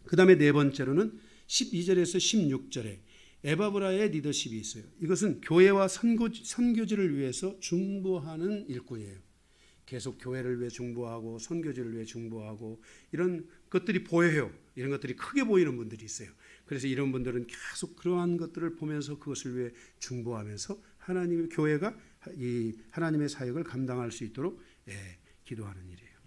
그 다음에 네 번째로는 12절에서 16절에 에바브라의 리더십이 있어요. 이것은 교회와 선교지를 위해서 중보하는 일꾼이에요. 계속 교회를 위해 중보하고 선교지를 위해 중보하고 이런 것들이 보여요. 이런 것들이 크게 보이는 분들이 있어요. 그래서 이런 분들은 계속 그러한 것들을 보면서 그것을 위해 중보하면서 교회가 이 하나님의 사역을 감당할 수 있도록 기도하는 일이에요.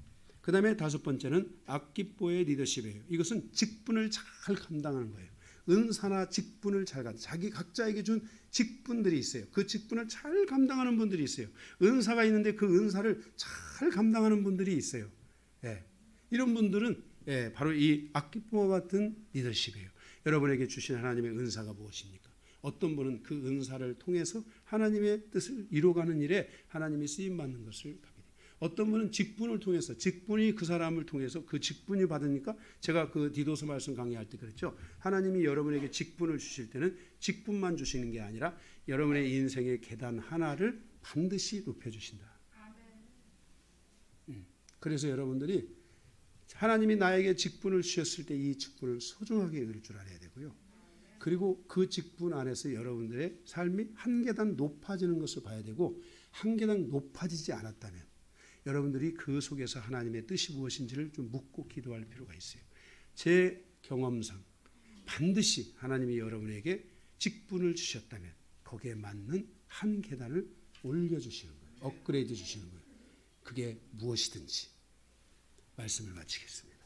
그 다음에 다섯 번째는 악기뽀의 리더십이에요. 이것은 직분을 잘 감당하는 거예요. 은사나 직분을 잘 감당. 자기 각자에게 준 직분들이 있어요. 그 직분을 잘 감당하는 분들이 있어요. 은사가 있는데 그 은사를 잘 감당하는 분들이 있어요. 예. 이런 분들은 바로 이 악기뽀와 같은 리더십이에요. 여러분에게 주신 하나님의 은사가 무엇입니까? 어떤 분은 그 은사를 통해서 하나님의 뜻을 이루어가는 일에 하나님이 쓰임받는 것을 받게 돼요. 어떤 분은 직분을 통해서, 직분이 그 사람을 통해서 그 직분이 받으니까, 제가 그 디도서 말씀 강의할 때 그랬죠. 하나님이 여러분에게 직분을 주실 때는 직분만 주시는 게 아니라 여러분의 인생의 계단 하나를 반드시 높여주신다. 그래서 여러분들이 하나님이 나에게 직분을 주셨을 때 이 직분을 소중하게 여길 줄 알아야 되고요. 그리고 그 직분 안에서 여러분들의 삶이 한 계단 높아지는 것을 봐야 되고, 한 계단 높아지지 않았다면 여러분들이 그 속에서 하나님의 뜻이 무엇인지를 좀 묻고 기도할 필요가 있어요. 제 경험상 반드시 하나님이 여러분에게 직분을 주셨다면 거기에 맞는 한 계단을 올려주시는 거예요. 업그레이드 주시는 거예요. 그게 무엇이든지. 말씀을 마치겠습니다.